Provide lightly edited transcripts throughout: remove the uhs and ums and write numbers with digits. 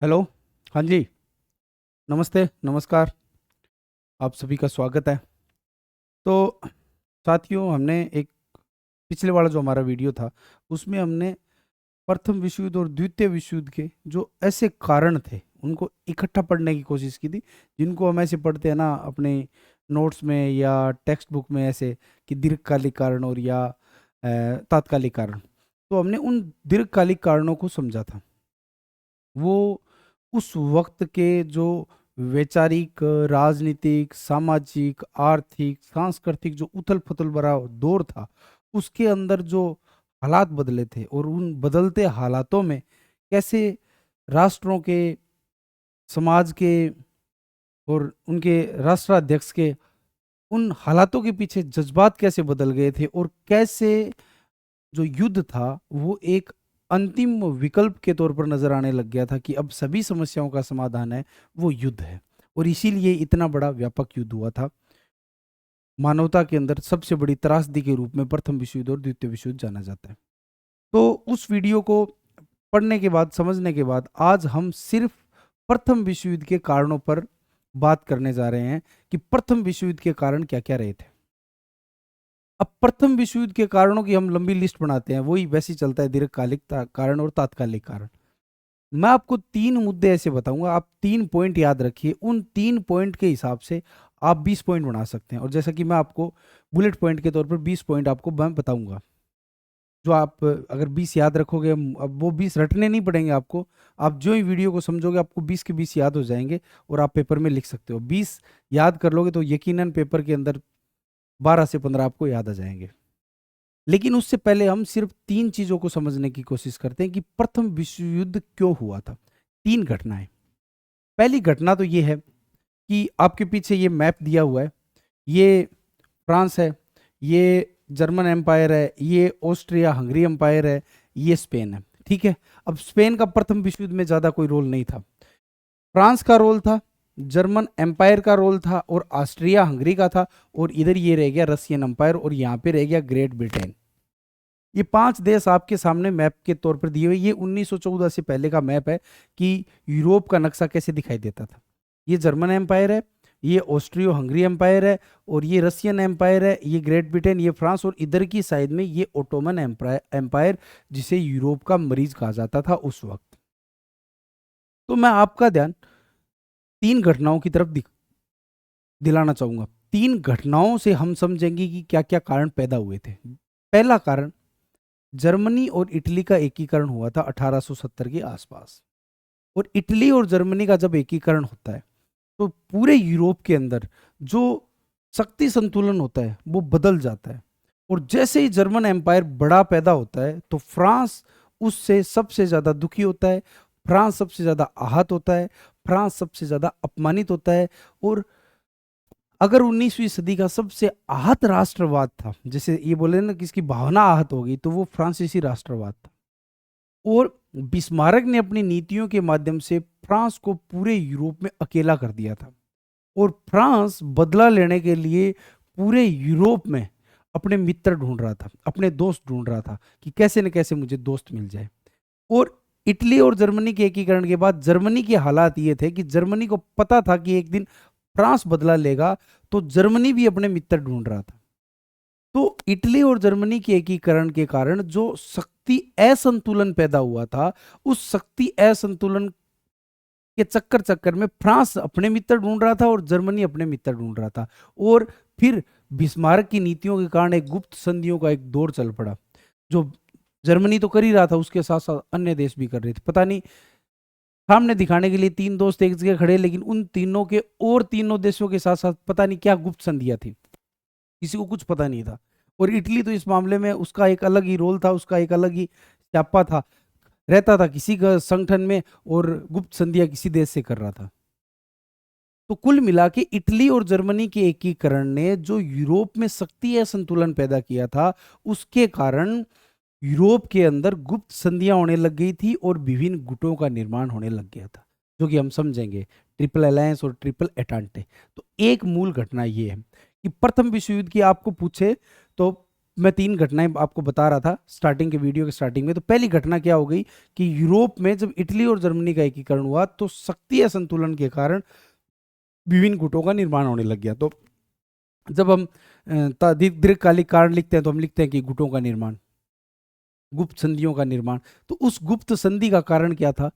Hello. हाँ जी। नमस्ते, नमस्कार। आप सभी का स्वागत है। तो साथियों, हमने एक पिछले वाला जो हमारा वीडियो था उसमें हमने प्रथम विश्व युद्ध और द्वितीय विश्व युद्ध के जो ऐसे कारण थे उनको इकट्ठा पढ़ने की कोशिश की थी, जिनको हम ऐसे पढ़ते हैं ना अपने नोट्स में या टेक्स्ट बुक में, ऐसे कि दीर्घकालिक कारण और या तात्कालिक कारण। तो हमने उन दीर्घकालिक कारणों को समझा था। वो उस वक्त के जो वैचारिक, राजनीतिक, सामाजिक, आर्थिक, सांस्कृतिक जो उथल पुथल भरा दौर था, उसके अंदर जो हालात बदले थे और उन बदलते हालातों में कैसे राष्ट्रों के, समाज के और उनके राष्ट्राध्यक्ष के उन हालातों के पीछे जज्बात कैसे बदल गए थे, और कैसे जो युद्ध था वो एक अंतिम विकल्प के तौर पर नजर आने लग गया था कि अब सभी समस्याओं का समाधान है वो युद्ध है। और इसीलिए इतना बड़ा व्यापक युद्ध हुआ था। मानवता के अंदर सबसे बड़ी त्रासदी के रूप में प्रथम विश्व युद्ध और द्वितीय विश्व युद्ध जाना जाता है। तो उस वीडियो को पढ़ने के बाद, समझने के बाद, आज हम सिर्फ प्रथम विश्व युद्ध के कारणों पर बात करने जा रहे हैं कि प्रथम विश्व युद्ध के कारण क्या क्या रहे थे। अब प्रथम विश्व युद्ध के कारणों की हम लंबी लिस्ट बनाते हैं, वही वैसे ही चलता है, दीर्घकालिक कारण और तात्कालिक कारण। मैं आपको तीन मुद्दे ऐसे बताऊंगा, आप तीन पॉइंट याद रखिए। उन तीन पॉइंट के हिसाब से आप 20 पॉइंट बना सकते हैं। और जैसा कि मैं आपको बुलेट पॉइंट के तौर पर 20 पॉइंट आपको मैं बताऊंगा, जो आप अगर 20 याद रखोगे, अब वो 20 रटने नहीं पड़ेंगे आपको। आप जो ही वीडियो को समझोगे आपको 20 के 20 याद हो जाएंगे और आप पेपर में लिख सकते हो। 20 याद कर लोगे तो यकीनन पेपर के अंदर 12 से 15 आपको याद आ जाएंगे। लेकिन उससे पहले हम सिर्फ तीन चीजों को समझने की कोशिश करते हैं कि प्रथम विश्व युद्ध क्यों हुआ था। तीन घटनाएं। पहली घटना तो ये है कि आपके पीछे ये मैप दिया हुआ है, ये फ्रांस है, ये जर्मन एम्पायर है, ये ऑस्ट्रिया हंगरी एम्पायर है, ये स्पेन है। ठीक है। अब स्पेन का प्रथम विश्व युद्ध में ज्यादा कोई रोल नहीं था। फ्रांस का रोल था, जर्मन एम्पायर का रोल था और ऑस्ट्रिया हंगरी का था। और इधर ये रह गया रशियन एम्पायर और यहाँ पे रह गया ग्रेट ब्रिटेन। ये पांच देश आपके सामने मैप के तौर पर दिए हुए। ये 1914 से पहले का मैप है कि यूरोप का नक्शा कैसे दिखाई देता था। ये जर्मन एम्पायर है, ये ऑस्ट्रियो हंगरी एम्पायर है, और ये रशियन एम्पायर है, ये ग्रेट ब्रिटेन, ये फ्रांस, और इधर की साइड में ये ओटोमन एम्पायर, जिसे यूरोप का मरीज कहा जाता था उस वक्त। तो मैं आपका ध्यान तीन घटनाओं की तरफ दिलाना चाहूंगा। तीन घटनाओं से हम समझेंगे कि क्या क्या कारण पैदा हुए थे। पहला कारण, जर्मनी और इटली का एकीकरण हुआ था 1870 के आसपास। और इटली और जर्मनी का जब एकीकरण होता है तो पूरे यूरोप के अंदर जो शक्ति संतुलन होता है वो बदल जाता है। और जैसे ही जर्मन एम्पायर बड़ा पैदा होता है तो फ्रांस उससे सबसे ज्यादा दुखी होता है, फ्रांस सबसे ज्यादा आहत होता है, फ्रांस सबसे ज्यादा अपमानित होता है। और अगर 19वीं सदी का सबसे आहत राष्ट्रवाद था, जैसे ये बोले ना कि इसकी भावना आहत हो गई, तो वो फ्रांसीसी राष्ट्रवाद था। और बिस्मार्क ने अपनी नीतियों के माध्यम से फ्रांस को पूरे यूरोप में अकेला कर दिया था। और फ्रांस बदला लेने के लिए पूरे यूरोप में अपने मित्र ढूंढ रहा था, अपने दोस्त ढूंढ रहा था कि कैसे न कैसे मुझे दोस्त मिल जाए। और इटली और जर्मनी के एकीकरण के बाद जर्मनी के हालात ये थे कि जर्मनी को पता था कि एक दिन फ्रांस बदला लेगा, तो जर्मनी भी अपने मित्र ढूंढ रहा था। तो इटली और जर्मनी के एकीकरण के कारण जो शक्ति असंतुलन पैदा हुआ था, उस शक्ति असंतुलन के चक्कर चक्कर में फ्रांस अपने मित्र ढूंढ रहा था और जर्मनी अपने मित्र ढूंढ रहा था। और फिर बिस्मार्क की नीतियों के कारण एक गुप्त संधियों का एक दौर चल पड़ा, जो जर्मनी तो कर ही रहा था, उसके साथ साथ अन्य देश भी कर रहे थे। पता नहीं, सामने दिखाने के लिए तीन दोस्त एक जगह खड़े, लेकिन उन तीनों के और तीनों देशों के साथ साथ पता नहीं क्या गुप्त संधियां थी, किसी को कुछ पता नहीं था। और इटली तो इस मामले में उसका एक अलग ही रोल था, उसका एक अलग ही स्यापा था, रहता था किसी का संगठन में और गुप्त संधियां किसी देश से कर रहा था। तो कुल मिला के इटली और जर्मनी के एकीकरण ने जो यूरोप में शक्ति असंतुलन पैदा किया था, उसके कारण यूरोप के अंदर गुप्त संधियां होने लग गई थी और विभिन्न गुटों का निर्माण होने लग गया था, जो कि हम समझेंगे ट्रिपल अलायंस और ट्रिपल एटांटे। तो एक मूल घटना यह है कि प्रथम विश्व युद्ध की आपको पूछे तो मैं 3 घटनाएं आपको बता रहा था स्टार्टिंग के वीडियो के स्टार्टिंग में। तो पहली घटना क्या हो गई कि यूरोप में जब इटली और जर्मनी का एकीकरण हुआ तो शक्ति असंतुलन के कारण विभिन्न गुटों का निर्माण होने लग गया। तो जब हम दीर्घकालिक कारण लिखते हैं तो हम लिखते हैं कि गुटों का निर्माण, गुप्त संधियों का निर्माण। तो उस गुप्त संधि का कारण क्या था?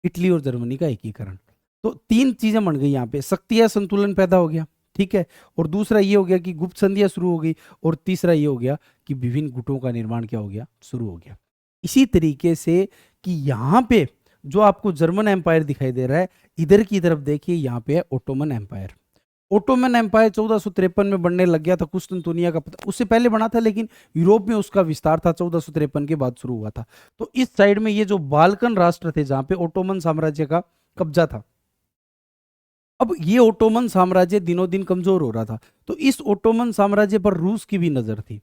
इटली और जर्मनी का एकीकरण। तो 3 चीजें बन गई यहाँ पे, शक्ति असंतुलन पैदा हो गया, ठीक है, और दूसरा ये हो गया कि गुप्त संधियां शुरू हो गई, और तीसरा ये हो गया कि विभिन्न गुटों का निर्माण क्या हो गया? शुरू हो गया। इसी तरीके से कि यहाँ पे जो आपको जर्मन एम्पायर दिखाई दे रहा है, इधर की तरफ देखिए, यहाँ पे है ओटोमन एम्पायर। ओटोमन एम्पायर 1453 में बनने लग गया था, कुस्तुनतुनिया का पता उससे पहले बना था, लेकिन यूरोप में उसका विस्तार था 1453 के बाद शुरू हुआ था। तो इस साइड में ये जो बाल्कन राष्ट्र थे जहां पे ओटोमन साम्राज्य का कब्जा था, अब ये ओटोमन साम्राज्य दिनों दिन कमजोर हो रहा था। तो इस ओटोमन साम्राज्य पर रूस की भी नजर थी।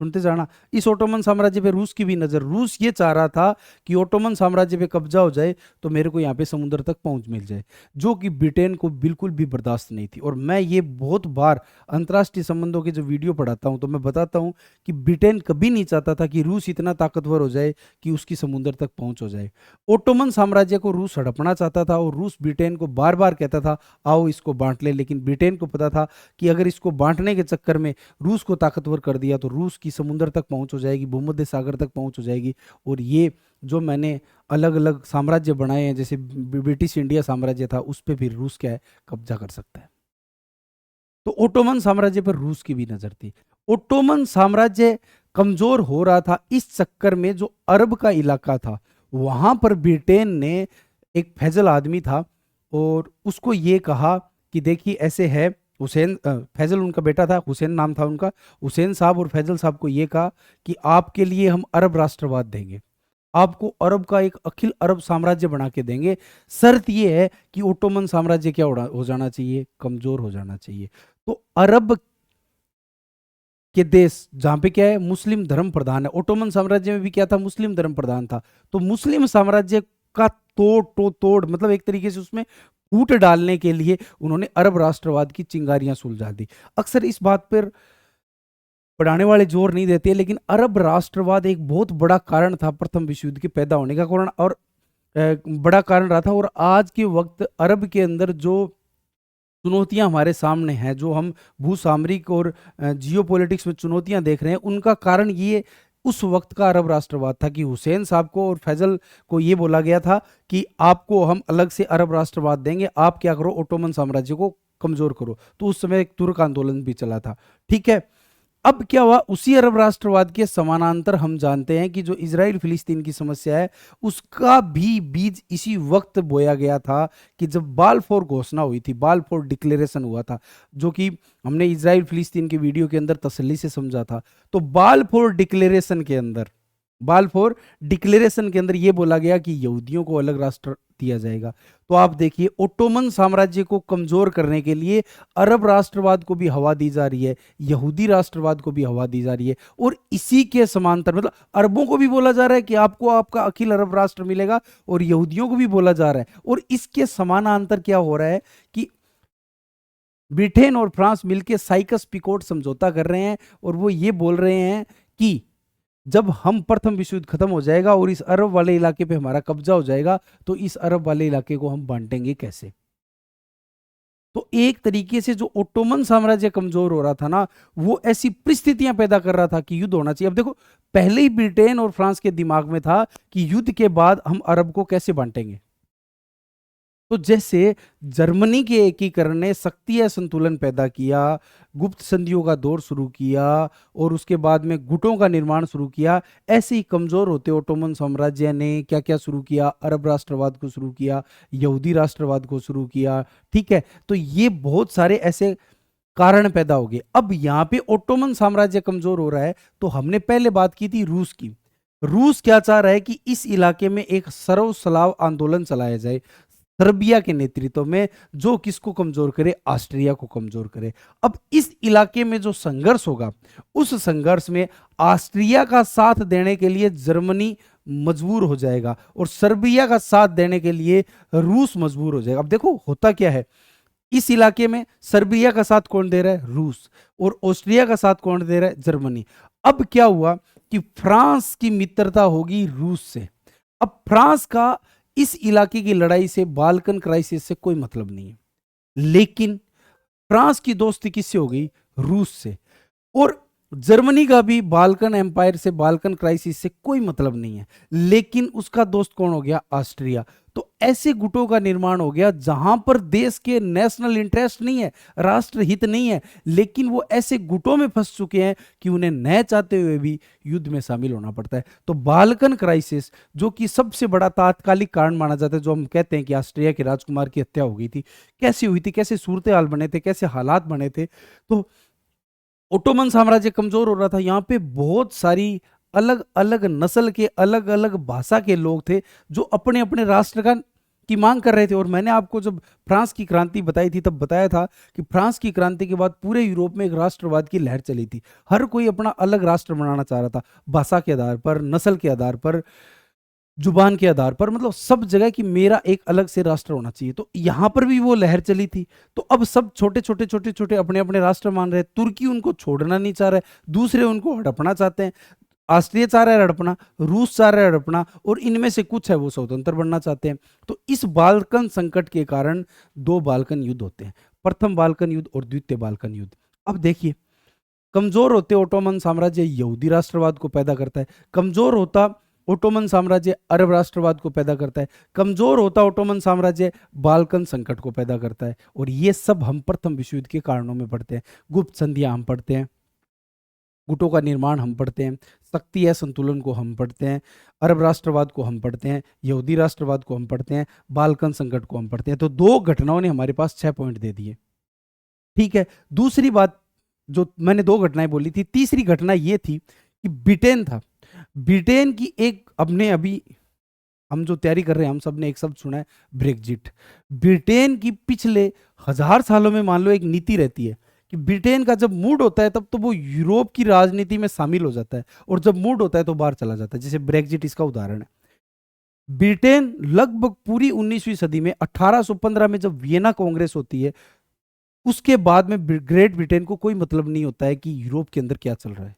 सुनते जाना, इस ओटोमन साम्राज्य पे रूस की भी नजर। रूस ये चाह रहा था कि ओटोमन साम्राज्य पे कब्जा हो जाए तो मेरे को यहाँ पे समुद्र तक पहुंच मिल जाए, जो कि ब्रिटेन को बिल्कुल भी बर्दाश्त नहीं थी। और मैं ये बहुत बार अंतर्राष्ट्रीय संबंधों के जो वीडियो पढ़ाता हूं तो मैं बताता हूं कि ब्रिटेन कभी नहीं चाहता था कि रूस इतना ताकतवर हो जाए कि उसकी समुद्र तक पहुंच हो जाए। ओटोमन साम्राज्य को रूस हड़पना चाहता था, और रूस ब्रिटेन को बार बार कहता था आओ इसको बांट ले, लेकिन ब्रिटेन को पता था कि अगर इसको बांटने के चक्कर में रूस को ताकतवर कर दिया तो रूस की समुद्र तक पहुंच हो जाएगी, भूमध्य सागर तक पहुंच हो जाएगी, और ये जो मैंने अलग अलग साम्राज्य बनाए हैं जैसे ब्रिटिश इंडिया साम्राज्य था, उस पर भी रूस क्या है? कब्जा कर सकता है। तो ओटोमन साम्राज्य पर रूस की भी नजर थी। ओटोमन साम्राज्य कमजोर हो रहा था, इस चक्कर में जो अरब का इलाका था वहां पर ब्रिटेन ने, एक फैजल आदमी था और उसको ये कहा कि देखिए ऐसे है, हुसैन फैजल उनका बेटा था, हुसैन नाम था उनका, हुसैन साहब और फैजल साहब को ये कहा कि आपके लिए हम अरब राष्ट्रवाद देंगे, आपको अरब का एक अखिल अरब साम्राज्य बना के देंगे। शर्त यह है कि ओटोमन साम्राज्य क्या हो जाना चाहिए? कमजोर हो जाना चाहिए। तो अरब के देश जहां पे क्या है? मुस्लिम धर्म प्रधान है। ओटोमन साम्राज्य में भी क्या था? मुस्लिम धर्म प्रधान था। तो मुस्लिम साम्राज्य का तोड़ मतलब एक तरीके से उसमें फूट डालने के लिए उन्होंने अरब राष्ट्रवाद की चिंगारियां सुलझा दी। अक्सर इस बात पर पढ़ाने वाले जोर नहीं देते, लेकिन अरब राष्ट्रवाद एक बहुत बड़ा कारण था प्रथम विश्व युद्ध के पैदा होने का कारण, और बड़ा कारण रहा था। और आज के वक्त अरब के अंदर जो चुनौतियां हमारे सामने हैं, जो हम भूसामरिक और जियोपॉलिटिक्स में चुनौतियां देख रहे हैं, उनका कारण ये उस वक्त का अरब राष्ट्रवाद था कि हुसैन साहब को और फैजल को ये बोला गया था कि आपको हम अलग से अरब राष्ट्रवाद देंगे, आप क्या करो? ओटोमन साम्राज्य को कमजोर करो। तो उस समय एक तुर्क आंदोलन भी चला था, ठीक है। अब क्या हुआ? उसी अरब राष्ट्रवाद के समानांतर हम जानते हैं कि जो इजराइल फिलिस्तीन की समस्या है उसका भी बीज इसी वक्त बोया गया था कि जब बालफोर घोषणा हुई थी, बालफोर डिक्लेरेशन हुआ था, जो कि हमने इजराइल फिलिस्तीन के वीडियो के अंदर तसल्ली से समझा था। तो बालफोर डिक्लेरेशन के अंदर यह बोला गया कि यहूदियों को अलग राष्ट्र दिया जाएगा। तो आप देखिए, ओटोमन साम्राज्य को कमजोर करने के लिए अरब राष्ट्रवाद को भी हवा दी जा रही है, यहूदी राष्ट्रवाद को भी हवा दी जा रही है, और इसी के समांतर मतलब अरबों को भी बोला जा रहा है कि आपको आपका अखिल अरब राष्ट्र मिलेगा, और यहूदियों को भी बोला जा रहा है। और इसके समानांतर क्या हो रहा है कि ब्रिटेन और फ्रांस मिलकर साइकस पिकोट समझौता कर रहे हैं, और वो ये बोल रहे हैं कि जब हम प्रथम विश्व युद्ध खत्म हो जाएगा और इस अरब वाले इलाके पे हमारा कब्जा हो जाएगा तो इस अरब वाले इलाके को हम बांटेंगे कैसे? तो एक तरीके से जो ओटोमन साम्राज्य कमजोर हो रहा था ना, वो ऐसी परिस्थितियां पैदा कर रहा था कि युद्ध होना चाहिए। अब देखो, पहले ही ब्रिटेन और फ्रांस के दिमाग में था कि युद्ध के बाद हम अरब को कैसे बांटेंगे। तो जैसे जर्मनी के एकीकरण ने शक्ति असंतुलन पैदा किया, गुप्त संधियों का दौर शुरू किया, और उसके बाद में गुटों का निर्माण शुरू किया, ऐसे ही कमजोर होते ओटोमन साम्राज्य ने क्या क्या शुरू किया? अरब राष्ट्रवाद को शुरू किया, यहूदी राष्ट्रवाद को शुरू किया, ठीक है। तो ये बहुत सारे ऐसे कारण पैदा हो गए। अब यहाँ पे ओटोमन साम्राज्य कमजोर हो रहा है, तो हमने पहले बात की थी रूस की। रूस क्या चाह रहा है कि इस इलाके में एक सर्व स्लाव आंदोलन चलाया जाए सर्बिया के नेतृत्व में, जो किसको कमजोर करे? ऑस्ट्रिया को कमजोर करे। अब इस इलाके में जो संघर्ष होगा, उस संघर्ष में ऑस्ट्रिया का साथ देने के लिए जर्मनी मजबूर हो जाएगा, और सर्बिया का साथ देने के लिए रूस मजबूर हो जाएगा। अब देखो होता क्या है, इस इलाके में सर्बिया का साथ कौन दे रहा है? रूस। और ऑस्ट्रिया का साथ कौन दे रहा है? जर्मनी। अब क्या हुआ कि फ्रांस की मित्रता होगी रूस से। अब फ्रांस का इस इलाके की लड़ाई से, बाल्कन क्राइसिस से कोई मतलब नहीं है, लेकिन फ्रांस की दोस्ती किससे हो गई? रूस से। और जर्मनी का भी बाल्कन एम्पायर से, बाल्कन क्राइसिस से कोई मतलब नहीं है, लेकिन उसका दोस्त कौन हो गया? ऑस्ट्रिया। तो ऐसे गुटों का निर्माण हो गया जहां पर देश के नेशनल इंटरेस्ट नहीं है, राष्ट्र हित नहीं है, लेकिन वो ऐसे गुटों में फंस चुके हैं कि उन्हें न चाहते हुए भी युद्ध में शामिल होना पड़ता है। तो बाल्कन क्राइसिस, जो कि सबसे बड़ा तात्कालिक कारण माना जाता है, जो हम कहते हैं कि ऑस्ट्रिया के राजकुमार की हत्या हो गई थी, कैसे हुई थी, कैसे सूरत हाल बने थे, कैसे हालात बने थे। तो ओटोमन साम्राज्य कमजोर हो रहा था, यहाँ पे बहुत सारी अलग अलग नस्ल के, अलग अलग भाषा के लोग थे जो अपने अपने राष्ट्र का की मांग कर रहे थे। और मैंने आपको जब फ्रांस की क्रांति बताई थी तब बताया था कि फ्रांस की क्रांति के बाद पूरे यूरोप में एक राष्ट्रवाद की लहर चली थी। हर कोई अपना अलग राष्ट्र बनाना चाह रहा था, भाषा के आधार पर, नस्ल के आधार पर, जुबान के आधार पर, मतलब सब जगह कि मेरा एक अलग से राष्ट्र होना चाहिए। तो यहां पर भी वो लहर चली थी। तो अब सब छोटे छोटे छोटे छोटे अपने अपने राष्ट्र मान रहे हैं। तुर्की उनको छोड़ना नहीं चाह रहा है, दूसरे उनको हड़पना चाहते हैं। ऑस्ट्रिया चाह रहा है हड़पना, रूस चाह रहा है हड़पना, और इनमें से कुछ है वो स्वतंत्र बनना चाहते हैं। तो इस बाल्कन संकट के कारण दो बाल्कन युद्ध होते हैं, प्रथम बाल्कन युद्ध और द्वितीय बाल्कन युद्ध। अब देखिए, कमजोर होते ओटोमन साम्राज्य यहूदी राष्ट्रवाद को पैदा करता है, कमजोर होता ओटोमन साम्राज्य अरब राष्ट्रवाद को पैदा करता है, कमजोर होता ओटोमन साम्राज्य बाल्कन संकट को पैदा करता है। और ये सब हम प्रथम विश्व युद्ध के कारणों में पढ़ते हैं। गुप्त संधियां हम पढ़ते हैं, गुटों का निर्माण हम पढ़ते हैं, शक्ति असंतुलन को हम पढ़ते हैं, अरब राष्ट्रवाद को हम पढ़ते हैं, यहूदी राष्ट्रवाद को हम पढ़ते हैं, बाल्कन संकट को हम पढ़ते हैं। तो दो घटनाओं ने हमारे पास 6 पॉइंट दे दिए। ठीक है, दूसरी बात, जो मैंने दो घटनाएं बोली थी, तीसरी घटना ये थी कि ब्रिटेन था। ब्रिटेन की एक, अपने अभी हम जो तैयारी कर रहे हैं, हम सब ने एक शब्द सुना है, ब्रेग्जिट। ब्रिटेन की पिछले 1000 सालों में मान लो एक नीति रहती है कि ब्रिटेन का जब मूड होता है तब तो वो यूरोप की राजनीति में शामिल हो जाता है, और जब मूड होता है तो बाहर चला जाता है। जैसे ब्रेग्जिट इसका उदाहरण है। ब्रिटेन लगभग पूरी 19वीं सदी में, 1815 में जब वियना कांग्रेस होती है, उसके बाद में ग्रेट ब्रिटेन को कोई मतलब नहीं होता है कि यूरोप के अंदर क्या चल रहा है।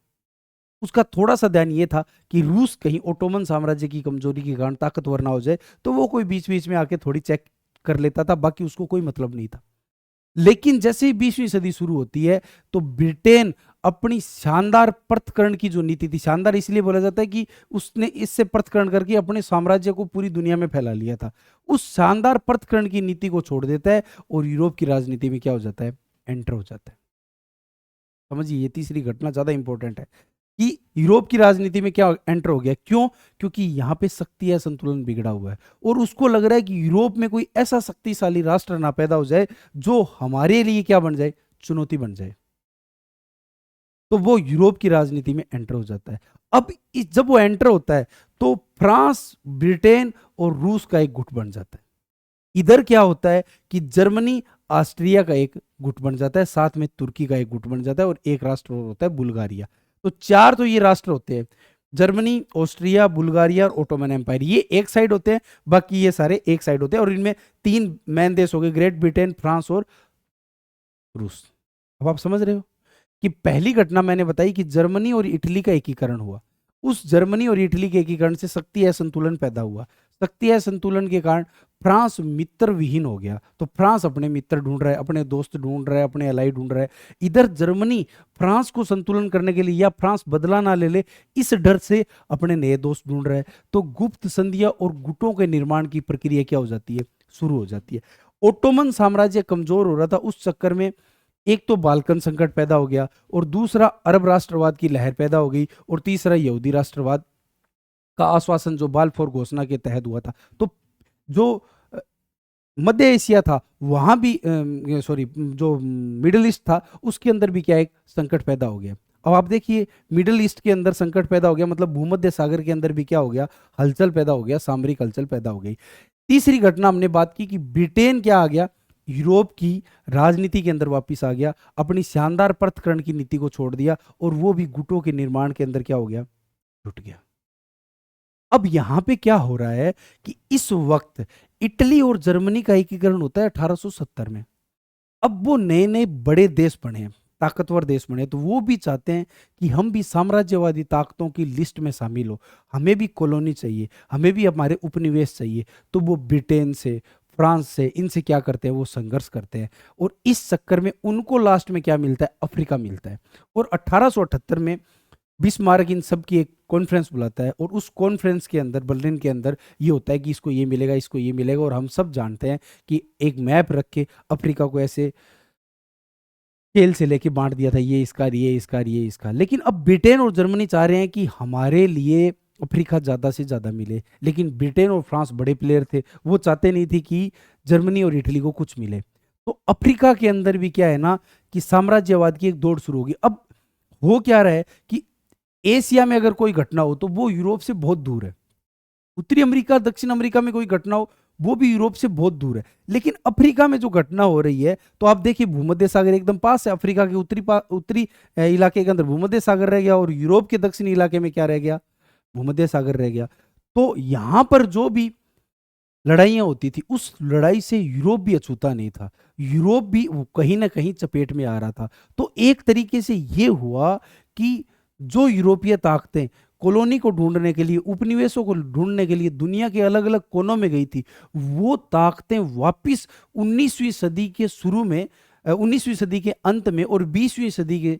उसका थोड़ा सा ध्यान ये था कि रूस कहीं ओटोमन साम्राज्य की कमजोरी के कारण ताकतवर ना हो जाए, तो वो कोई बीच बीच में आके थोड़ी चेक कर लेता था, बाकी उसको कोई मतलब नहीं था। लेकिन जैसे ही 20वीं सदी शुरू होती है तो ब्रिटेन अपनी शानदार पृथक्करण की जो नीति थी, शानदार इसलिए बोला जाता है कि उसने इससे पृथक्करण करके अपने साम्राज्य को पूरी दुनिया में फैला लिया था, उस शानदार पृथक्करण की नीति को छोड़ देता है और यूरोप की राजनीति में क्या हो जाता है? एंटर हो जाता है। समझिए, ये तीसरी घटना ज्यादा इंपॉर्टेंट है कि यूरोप की राजनीति में क्या एंटर हो गया। क्यों? क्योंकि यहां पे शक्ति या संतुलन बिगड़ा हुआ है, और उसको लग रहा है कि यूरोप में कोई ऐसा शक्तिशाली राष्ट्र ना पैदा हो जाए जो हमारे लिए क्या बन जाए? चुनौती बन जाए। तो वो यूरोप की राजनीति में एंटर हो जाता है। अब जब वो एंटर होता है तो फ्रांस, ब्रिटेन और रूस का एक गुट बन जाता है। इधर क्या होता है कि जर्मनी, ऑस्ट्रिया का एक गुट बन जाता है, साथ में तुर्की का एक गुट बन जाता है, और एक राष्ट्र और होता है बुल्गारिया। तो चार तो ये राष्ट्र होते हैं, जर्मनी, ऑस्ट्रिया, बुल्गारिया और ओटोमन एम्पायर, ये एक साइड होते हैं, बाकी ये सारे एक साइड होते हैं। और इनमें तीन मेन देश हो गए, ग्रेट ब्रिटेन, फ्रांस और रूस। अब आप समझ रहे हो कि पहली घटना मैंने बताई कि जर्मनी और इटली का एकीकरण हुआ। उस जर्मनी और इटली के एकीकरण से शक्ति असंतुलन पैदा हुआ। शक्ति असंतुलन के कारण फ्रांस मित्र विहीन हो गया। तो फ्रांस अपने मित्र ढूंढ रहा है, अपने दोस्त ढूंढ रहा है, अपने अलाई ढूंढ रहा है। इधर जर्मनी फ्रांस को संतुलन करने के लिए, या फ्रांस बदला ना ले ले, इस डर से अपने नए दोस्त ढूंढ रहा है। तो गुप्त संधियां और गुटों के निर्माण की प्रक्रिया क्या हो जाती है? शुरू हो जाती है। ओटोमन साम्राज्य कमजोर हो रहा था, उस चक्कर में एक तो बाल्कन संकट पैदा हो गया, और दूसरा अरब राष्ट्रवाद की लहर पैदा हो गई, और तीसरा यहूदी राष्ट्रवाद का आश्वासन जो बाल्फोर घोषणा के तहत हुआ था। तो जो मध्य एशिया था वहां भी, सॉरी, जो मिडिल ईस्ट था उसके अंदर भी क्या एक संकट पैदा हो गया। अब आप देखिए, मिडिल ईस्ट के अंदर संकट पैदा हो गया, मतलब भूमध्य सागर के अंदर भी क्या हो गया? हलचल पैदा हो गया, सामरिक हलचल पैदा हो गई। तीसरी घटना हमने बात की कि ब्रिटेन क्या आ गया? यूरोप की राजनीति के अंदर वापस आ गया, अपनी शानदार पृथक्करण की नीति को छोड़ दिया, और वो भी गुटों के निर्माण के अंदर क्या हो गया? जुट गया। अब यहां पे क्या हो रहा है कि इस वक्त इटली और जर्मनी का एकीकरण होता है 1870 में। अब वो नए नए बड़े देश बने हैं, ताकतवर देश बने, तो वो भी चाहते हैं कि हम भी साम्राज्यवादी ताकतों की लिस्ट में शामिल हो, हमें भी कॉलोनी चाहिए, हमें भी हमारे उपनिवेश चाहिए। तो वो ब्रिटेन से, फ्रांस से, इनसे क्या करते हैं, वो संघर्ष करते हैं। और इस चक्कर में उनको लास्ट में क्या मिलता है, अफ्रीका मिलता है। और 1878 में बिस्मार्क इन सब की एक कॉन्फ्रेंस बुलाता है, और उस कॉन्फ्रेंस के अंदर, बर्लिन के अंदर, ये होता है कि इसको ये मिलेगा, इसको ये मिलेगा। और हम सब जानते हैं कि एक मैप रख के अफ्रीका को ऐसे स्केल से लेके बांट दिया था, ये इसका, ये इसका, ये इसका। लेकिन अब ब्रिटेन और जर्मनी चाह रहे हैं कि हमारे लिए अफ्रीका ज़्यादा से ज़्यादा मिले, लेकिन ब्रिटेन और फ्रांस बड़े प्लेयर थे, वो चाहते नहीं थे कि जर्मनी और इटली को कुछ मिले। तो अफ्रीका के अंदर भी क्या है ना, कि साम्राज्यवाद की एक दौड़ शुरू होगी। अब हो क्या रहा है कि एशिया में अगर कोई घटना हो तो वो यूरोप से बहुत दूर है, उत्तरी अमेरिका, दक्षिण अमेरिका में कोई घटना हो वो भी यूरोप से बहुत दूर है। लेकिन अफ्रीका में जो घटना हो रही है, तो आप देखिए भूमध्य सागर एकदम पास है, अफ्रीका के उत्तरी इलाके के अंदर भूमध्य सागर रह गया, और यूरोप के दक्षिणी इलाके में क्या रह गया, भूमध्य सागर रह गया। तो यहां पर जो भी लड़ाइयां होती थी, उस लड़ाई से यूरोप भी अछूता नहीं था, यूरोप भी कहीं ना कहीं चपेट में आ रहा था। तो एक तरीके से ये हुआ कि जो यूरोपीय ताकतें कॉलोनी को ढूंढने के लिए, उपनिवेशों को ढूंढने के लिए दुनिया के अलग अलग कोनों में गई थी, वो ताकतें वापिस 19वीं सदी के शुरू में, 19वीं सदी के अंत में और 20वीं सदी के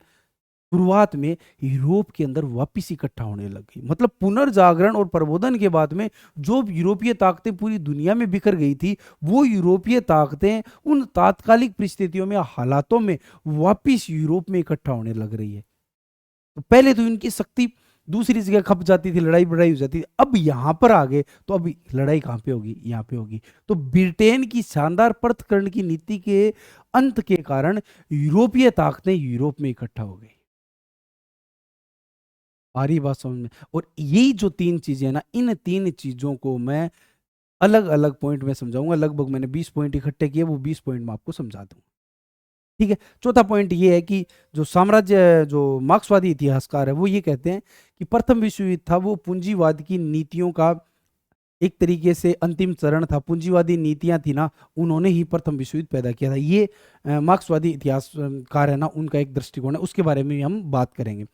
शुरुआत में यूरोप के अंदर वापिस इकट्ठा होने लग गई। मतलब पुनर्जागरण और प्रबोधन के बाद में जो यूरोपीय ताकतें पूरी दुनिया में बिखर गई थी, वो यूरोपीय ताकतें उन तात्कालिक परिस्थितियों में, हालातों में वापिस यूरोप में इकट्ठा होने लग रही है। तो पहले तो इनकी शक्ति दूसरी जगह खप जाती थी, लड़ाई बड़ाई हो जाती थी, अब यहां पर आ गए तो अब लड़ाई कहां पे होगी, यहां पे होगी। तो ब्रिटेन की शानदार पृथक्करण की नीति के अंत के कारण यूरोपीय ताकतें यूरोप में इकट्ठा हो गई। आ रही बात समझ में? और यही जो तीन चीजें हैं ना, इन तीन चीजों को मैं अलग अलग पॉइंट में समझाऊंगा। लगभग मैंने 20 पॉइंट इकट्ठे किए, वो 20 पॉइंट में आपको समझा दूंगा। ठीक है। चौथा पॉइंट ये है कि जो मार्क्सवादी इतिहासकार है, वो ये कहते हैं कि प्रथम विश्व युद्ध था वो पूंजीवाद की नीतियों का एक तरीके से अंतिम चरण था। पूंजीवादी नीतियां थी ना, उन्होंने ही प्रथम विश्व युद्ध पैदा किया था। ये मार्क्सवादी इतिहासकार है ना, उनका एक दृष्टिकोण है, उसके बारे में भी हम बात करेंगे।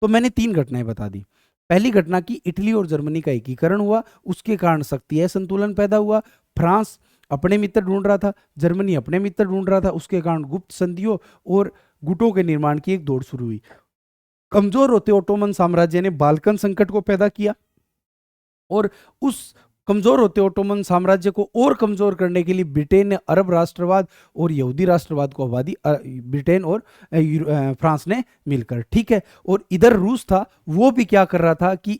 तो मैंने तीन घटनाएं बता दी। पहली घटना की इटली और जर्मनी का एकीकरण हुआ, उसके कारण शक्ति असंतुलन पैदा हुआ। फ्रांस अपने मित्र ढूंढ रहा था, जर्मनी अपने मित्र ढूंढ रहा था, उसके कारण गुप्त संधियों और गुटों के निर्माण की एक दौड़ शुरू हुई। कमजोर होते ओटोमन साम्राज्य ने बाल्कन संकट को पैदा किया, और उस कमजोर होते ओटोमन साम्राज्य को और कमजोर करने के लिए ब्रिटेन ने अरब राष्ट्रवाद और यहूदी राष्ट्रवाद को आबादी, ब्रिटेन और फ्रांस ने मिलकर, ठीक है। और इधर रूस था, वो भी क्या कर रहा था कि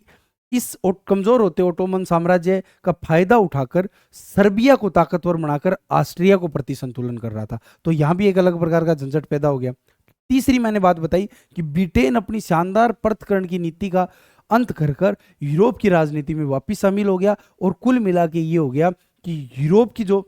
इस कमजोर होते ओटोमन साम्राज्य का फायदा उठाकर सर्बिया को ताकतवर बनाकर ऑस्ट्रिया को प्रति संतुलन कर रहा था। तो यहां भी एक अलग प्रकार का झंझट पैदा हो गया। तीसरी मैंने बात बताई कि ब्रिटेन अपनी शानदार पृथक्करण की नीति का अंत कर कर यूरोप की राजनीति में वापस शामिल हो गया, और कुल मिला के ये हो गया कि यूरोप की जो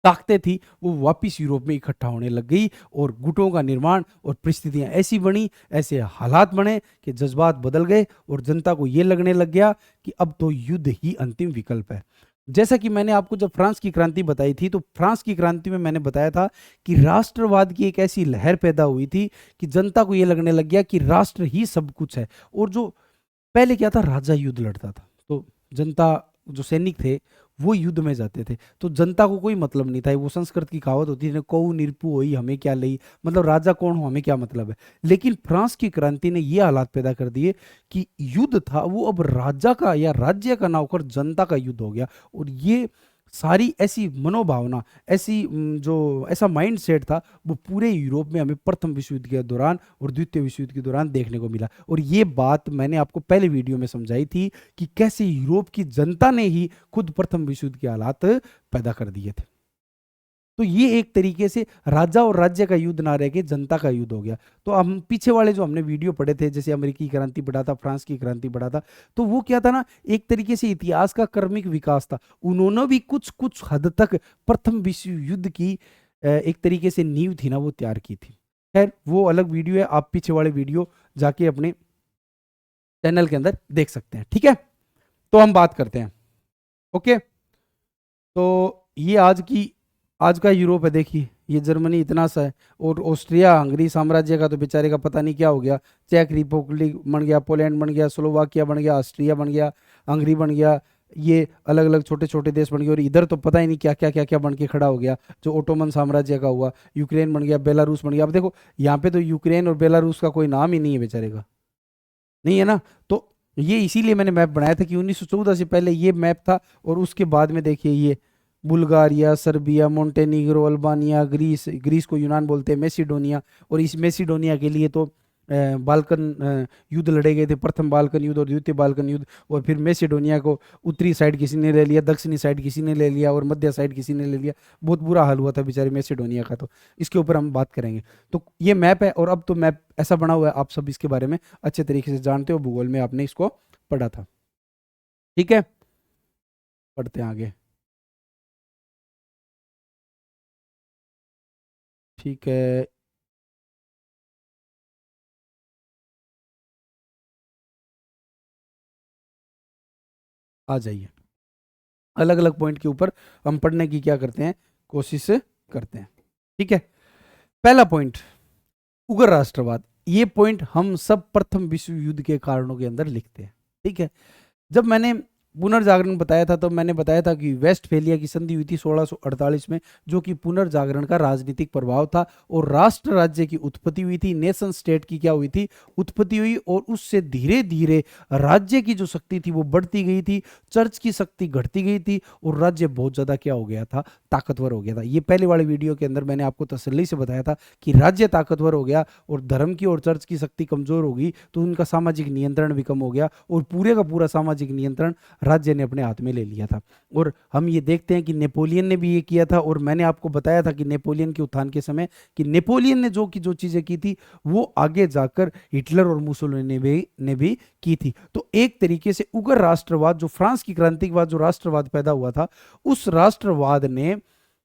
ताकतें थी वो वापस यूरोप में इकट्ठा होने लग गई, और गुटों का निर्माण और परिस्थितियां ऐसी बनी, ऐसे हालात बने कि जज्बात बदल गए, और जनता को ये लगने लग गया कि अब तो युद्ध ही अंतिम विकल्प है। जैसा कि मैंने आपको जब फ्रांस की क्रांति बताई थी, तो फ्रांस की क्रांति में मैंने बताया था कि राष्ट्रवाद की एक ऐसी लहर पैदा हुई थी कि जनता को ये लगने लग गया कि राष्ट्र ही सब कुछ है। और जो पहले क्या था, राजा युद्ध लड़ता था, तो जनता, जो सैनिक थे, वो युद्ध में जाते थे, तो जनता को कोई मतलब नहीं था। वो संस्कृत की कहावत होती है, कौ निरपु होई हमें क्या लई, मतलब राजा कौन हो हमें क्या मतलब है। लेकिन फ्रांस की क्रांति ने ये हालात पैदा कर दिए कि युद्ध था वो अब राजा का या राज्य का ना होकर जनता का युद्ध हो गया। और ये सारी ऐसी मनोभावना, जो ऐसा माइंड सेट था, वो पूरे यूरोप में हमें प्रथम विश्व युद्ध के दौरान और द्वितीय विश्व युद्ध के दौरान देखने को मिला। और ये बात मैंने आपको पहले वीडियो में समझाई थी कि कैसे यूरोप की जनता ने ही खुद प्रथम विश्व युद्ध के हालात पैदा कर दिए थे। तो ये एक तरीके से राजा और राज्य का युद्ध ना रह के जनता का युद्ध हो गया। तो हम पीछे वाले जो हमने वीडियो पढ़े थे, जैसे अमेरिकी क्रांति पढ़ा था, फ्रांस की क्रांति पढ़ा था, तो वो क्या था ना, एक तरीके से इतिहास का क्रमिक विकास था। उन्होंने भी कुछ कुछ हद तक प्रथम विश्व युद्ध की एक तरीके से नींव थी ना, वो तैयार की थी। खैर वो अलग वीडियो है, आप पीछे वाले वीडियो जाके अपने चैनल के अंदर देख सकते हैं, ठीक है। तो हम बात करते हैं, ओके। तो ये आज का यूरोप है, देखिए ये जर्मनी इतना सा है, और ऑस्ट्रिया हंगरी साम्राज्य का तो बेचारे का पता नहीं क्या हो गया। चेक रिपब्लिक बन गया, पोलैंड बन गया, स्लोवाकिया बन गया, ऑस्ट्रिया बन गया, हंगरी बन गया, ये अलग अलग छोटे छोटे देश बन गए। और इधर तो पता ही नहीं क्या क्या क्या क्या बन के खड़ा हो गया, जो ओटोमन साम्राज्य का हुआ। यूक्रेन बन गया, बेलारूस बन गया। अब देखो यहाँ पे तो यूक्रेन और बेलारूस का कोई नाम ही नहीं है बेचारे का, नहीं है ना। तो ये इसीलिए मैंने मैप बनाया था कि 1914 से पहले ये मैप था, और उसके बाद में देखिए ये Bulgaria, Serbia, Montenegro, Albania, Greece, Greece को यूनान बोलते हैं, मेसिडोनिया। और इस मेसिडोनिया के लिए तो बाल्कन युद्ध लड़े गए थे, प्रथम बाल्कन युद्ध और द्वितीय बाल्कन युद्ध। और फिर मेसिडोनिया को उत्तरी साइड किसी ने ले लिया, दक्षिणी साइड किसी ने ले लिया, और मध्य साइड किसी ने ले लिया। बहुत बुरा हाल हुआ था बेचारे मेसिडोनिया का। तो इसके ऊपर हम बात करेंगे। तो ये मैप है, और अब तो मैप ऐसा बना हुआ है, आप सब इसके बारे में अच्छे तरीके से जानते हो, भूगोल में आपने इसको पढ़ा था। ठीक है, पढ़ते हैं आगे। ठीक है, आ जाइए। अलग अलग पॉइंट के ऊपर हम पढ़ने की क्या करते हैं, कोशिश करते हैं। ठीक है, पहला पॉइंट, उग्र राष्ट्रवाद। ये पॉइंट हम सब प्रथम विश्व युद्ध के कारणों के अंदर लिखते हैं। ठीक है, जब मैंने पुनर्जागरण बताया था तो मैंने बताया था कि वेस्टफेलिया की संधि हुई थी 1648 में, जो कि पुनर्जागरण का राजनीतिक प्रभाव था, और राष्ट्र राज्य की उत्पत्ति हुई थी, नेशन स्टेट की क्या हुई थी, उत्पत्ति हुई। और उससे धीरे धीरे राज्य की जो शक्ति थी वो बढ़ती गई थी, चर्च की शक्ति घटती गई थी, और राज्य बहुत ज़्यादा क्या हो गया था, ताकतवर हो गया था। ये पहले वाले वीडियो के अंदर मैंने आपको तसल्ली से बताया था कि राज्य ताकतवर हो गया और धर्म की और चर्च की शक्ति कमजोर होगी, तो उनका सामाजिक नियंत्रण भी कम हो गया, और पूरे का पूरा सामाजिक नियंत्रण राज्य ने अपने हाथ में ले लिया था। और हम ये देखते हैं कि नेपोलियन ने भी ये किया था, और मैंने आपको बताया था कि नेपोलियन के उत्थान के समय कि नेपोलियन ने जो चीजें की थी वो आगे जाकर हिटलर और मुसोलिनी ने भी की थी। तो एक तरीके से उग्र राष्ट्रवाद, जो फ्रांस की क्रांति के बाद जो राष्ट्रवाद पैदा हुआ था, उस राष्ट्रवाद ने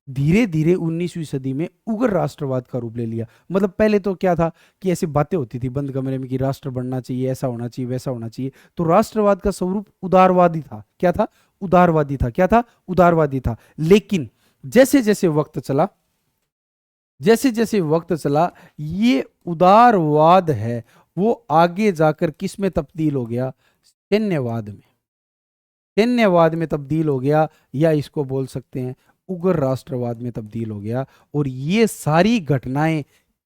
धीरे धीरे 19वीं सदी में उग्र राष्ट्रवाद का रूप ले लिया। मतलब पहले तो क्या था कि ऐसी बातें होती थी बंद कमरे में कि राष्ट्र बनना चाहिए, ऐसा होना चाहिए, वैसा होना चाहिए। तो राष्ट्रवाद का स्वरूप उदारवादी था। क्या था? उदारवादी था। क्या था? उदारवादी था। लेकिन जैसे जैसे वक्त चला, जैसे जैसे वक्त चला, ये उदारवाद है वो आगे जाकर किस में तब्दील हो गया? सैन्यवाद में। सैन्यवाद में तब्दील हो गया, या इसको बोल सकते हैं उग्र राष्ट्रवाद में तब्दील हो गया। और ये सारी घटनाएं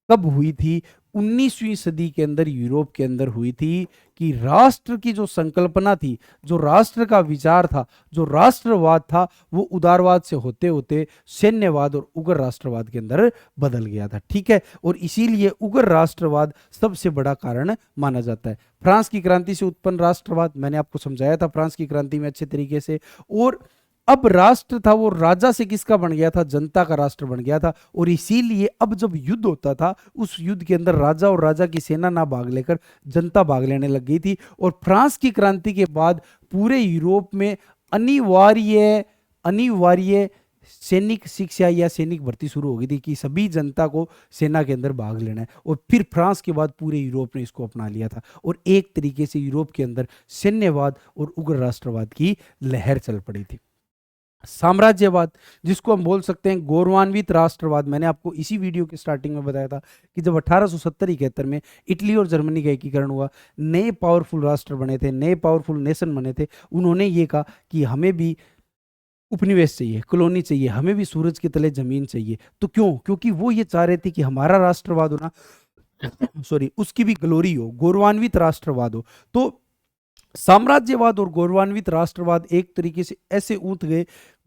कब हुई थी? 19वीं सदी के अंदर यूरोप के अंदर हुई थी, कि राष्ट्र की जो संकल्पना थी, जो राष्ट्र का विचार था, जो राष्ट्रवाद था, वो उदारवाद से होते होते सैन्यवाद और उग्र राष्ट्रवाद के अंदर बदल गया था। ठीक है, और इसीलिए उग्र राष्ट्रवाद सबसे बड़ा कारण माना जाता है। फ्रांस की क्रांति से उत्पन्न राष्ट्रवाद, मैंने आपको समझाया था फ्रांस की क्रांति में अच्छे तरीके से। और अब राष्ट्र था वो राजा से किसका बन गया था? जनता का राष्ट्र बन गया था। और इसीलिए अब जब युद्ध होता था, उस युद्ध के अंदर राजा और राजा की सेना ना भाग लेकर जनता भाग लेने लग गई थी। और फ्रांस की क्रांति के बाद पूरे यूरोप में अनिवार्य अनिवार्य सैनिक शिक्षा या सैनिक भर्ती शुरू हो गई थी, कि सभी जनता को सेना के अंदर भाग लेना है। और फिर फ्रांस के बाद पूरे यूरोप ने इसको अपना लिया था, और एक तरीके से यूरोप के अंदर सैन्यवाद और उग्र राष्ट्रवाद की लहर चल पड़ी थी। साम्राज्यवाद, जिसको हम बोल सकते हैं गौरवान्वित राष्ट्रवाद, मैंने आपको इसी वीडियो के स्टार्टिंग में बताया था कि जब 1870-71 में इटली और जर्मनी का एकीकरण हुआ, नए पावरफुल राष्ट्र बने थे, नए पावरफुल नेशन बने थे, उन्होंने ये कहा कि हमें भी उपनिवेश चाहिए, कॉलोनी चाहिए, हमें भी सूरज के तले जमीन चाहिए। तो क्यों? क्योंकि वो ये चाह रहे थे कि हमारा राष्ट्रवाद हो ना, सॉरी, उसकी भी ग्लोरी हो, गौरवान्वित राष्ट्रवाद हो। तो साम्राज्यवाद और गौरवान्वित राष्ट्रवाद एक तरीके से ऐसे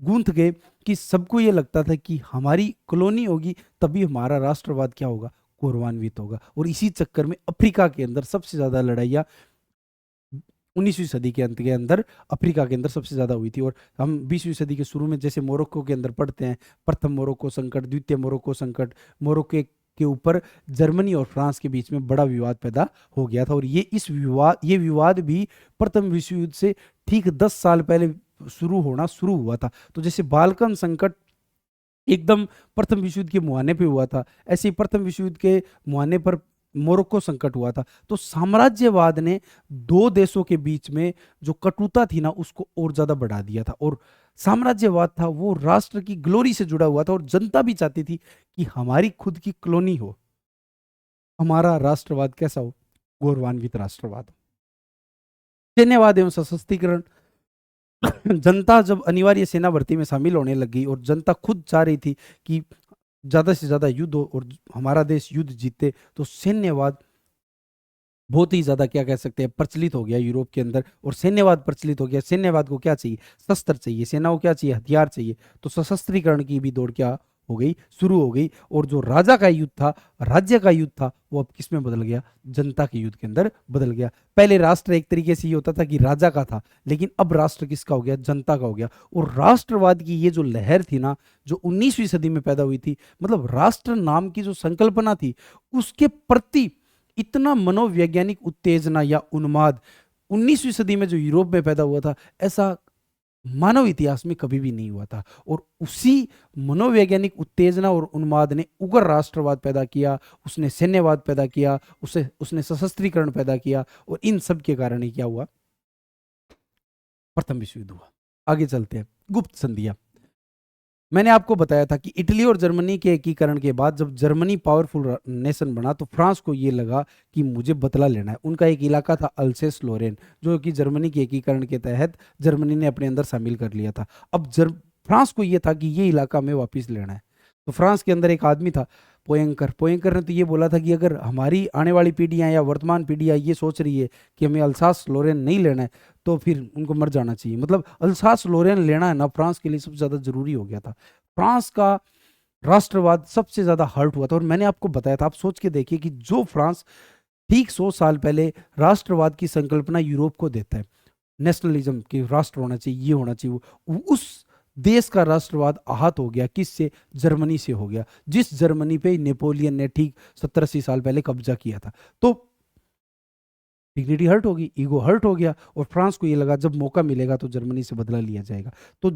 गूंथ गए कि सबको ये लगता था कि हमारी कॉलोनी होगी तभी हमारा राष्ट्रवाद क्या होगा? गौरवान्वित होगा। और इसी चक्कर में अफ्रीका के अंदर सबसे ज्यादा लड़ाइयाँ 19वीं सदी के अंत के अंदर अफ्रीका के अंदर सबसे ज्यादा हुई थी। और हम 20वीं सदी के शुरू में जैसे मोरक्को के अंदर पढ़ते हैं, प्रथम मोरक्को संकट, द्वितीय मोरक्को संकट, मोरक्को के ऊपर जर्मनी और फ्रांस के बीच में बड़ा विवाद पैदा हो गया था। और ये विवाद भी प्रथम विश्व युद्ध से ठीक 10 साल पहले शुरू हुआ था। तो जैसे बाल्कन संकट एकदम प्रथम विश्व युद्ध के मुहाने पे हुआ था, ऐसे ही प्रथम विश्व युद्ध के मुहाने पर मोरक्को संकट हुआ था। तो साम्राज्यवाद ने दो देशों के बीच में जो कटुता थी ना उसको और ज्यादा बढ़ा दिया था। और साम्राज्यवाद था वो राष्ट्र की ग्लोरी से जुड़ा हुआ था और जनता भी चाहती थी कि हमारी खुद की कॉलोनी हो, हमारा राष्ट्रवाद कैसा हो, गौरवान्वित राष्ट्रवाद। सैन्यवाद एवं सशस्त्रीकरण, जनता जब अनिवार्य सेना भर्ती में शामिल होने लगी और जनता खुद चाह रही थी कि ज्यादा से ज्यादा युद्ध हो और हमारा देश युद्ध जीते, तो सैन्यवाद बहुत ही ज्यादा क्या कह सकते हैं प्रचलित हो गया यूरोप के अंदर। और सैन्यवाद प्रचलित हो गया। सैन्यवाद को क्या चाहिए, शस्त्र चाहिए, सेना को क्या चाहिए, हथियार चाहिए। तो सशस्त्रीकरण की भी दौड़ क्या हो गई, शुरू हो गई। और जो राजा का युद्ध था, राज्य का युद्ध था, वो अब किस में बदल गया, जनता के युद्ध के अंदर बदल गया। पहले राष्ट्र एक तरीके से ये होता था कि राजा का था, लेकिन अब राष्ट्र किसका हो गया, जनता का हो गया। और राष्ट्रवाद की ये जो लहर थी ना, जो 19वीं सदी में पैदा हुई थी, मतलब राष्ट्र नाम की जो संकल्पना थी उसके प्रति इतना मनोवैज्ञानिक उत्तेजना या उन्माद 19वीं सदी में जो यूरोप में पैदा हुआ था, ऐसा मानव इतिहास में कभी भी नहीं हुआ था। और उसी मनोवैज्ञानिक उत्तेजना और उन्माद ने उग्र राष्ट्रवाद पैदा किया, उसने सैन्यवाद पैदा किया, उसने सशस्त्रीकरण पैदा किया। और इन सब के कारण ही क्या हुआ, प्रथम विश्व युद्ध हुआ। आगे चलते हैं, गुप्त संधियां। मैंने आपको बताया था कि इटली और जर्मनी के एकीकरण के बाद जब जर्मनी पावरफुल नेशन बना तो फ्रांस को ये लगा कि मुझे बदला लेना है। उनका एक इलाका था अल्सेस लोरेन, जो कि जर्मनी के एकीकरण के तहत जर्मनी ने अपने अंदर शामिल कर लिया था। अब फ्रांस को ये था कि ये इलाका में वापस लेना है। तो फ्रांस के अंदर एक आदमी था पोयंकर ने तो ये बोला था कि अगर हमारी आने वाली पीढ़ियां या वर्तमान पीढ़ियां ये सोच रही है कि हमें अल्सास लोरेन नहीं लेना है, तो फिर उनको मर जाना चाहिए। मतलब अल्सास लोरेन लेना है ना, फ्रांस के लिए सबसे ज्यादा जरूरी हो गया था। फ्रांस का राष्ट्रवाद सबसे ज्यादा हर्ट हुआ था। और मैंने आपको बताया था, आप सोच के देखिए कि जो फ्रांस ठीक 100 साल पहले राष्ट्रवाद की संकल्पना यूरोप को देता है, नेशनलिज्म की राष्ट्र होना चाहिए, ये होना चाहिए, उस देश का राष्ट्रवाद आहत हो गया। किससे, जर्मनी से हो गया, जिस जर्मनी पे नेपोलियन ने ठीक 70-80 साल पहले कब्जा किया था। तो डिग्निटी हर्ट होगी, ईगो हर्ट हो गया। और फ्रांस को ये लगा जब मौका मिलेगा तो जर्मनी से बदला लिया जाएगा। तो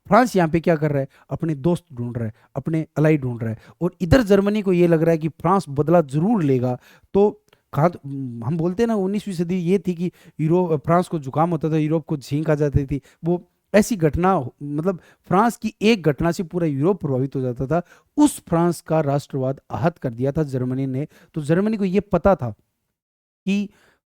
फ्रांस यहाँ पे क्या कर रहा है, अपने दोस्त ढूंढ रहा है, अपने अलाई ढूंढ रहा है। और इधर जर्मनी को ये लग रहा है कि फ्रांस बदला जरूर लेगा। तो कहा, हम बोलते हैं ना 19वीं सदी ये थी कि यूरोप, फ्रांस को जुकाम होता था, यूरोप को छींक आ जाती थी। वो ऐसी घटना, मतलब फ्रांस की एक घटना से पूरा यूरोप प्रभावित हो जाता था। उस फ्रांस का राष्ट्रवाद आहत कर दिया था जर्मनी ने। तो जर्मनी को यह पता था कि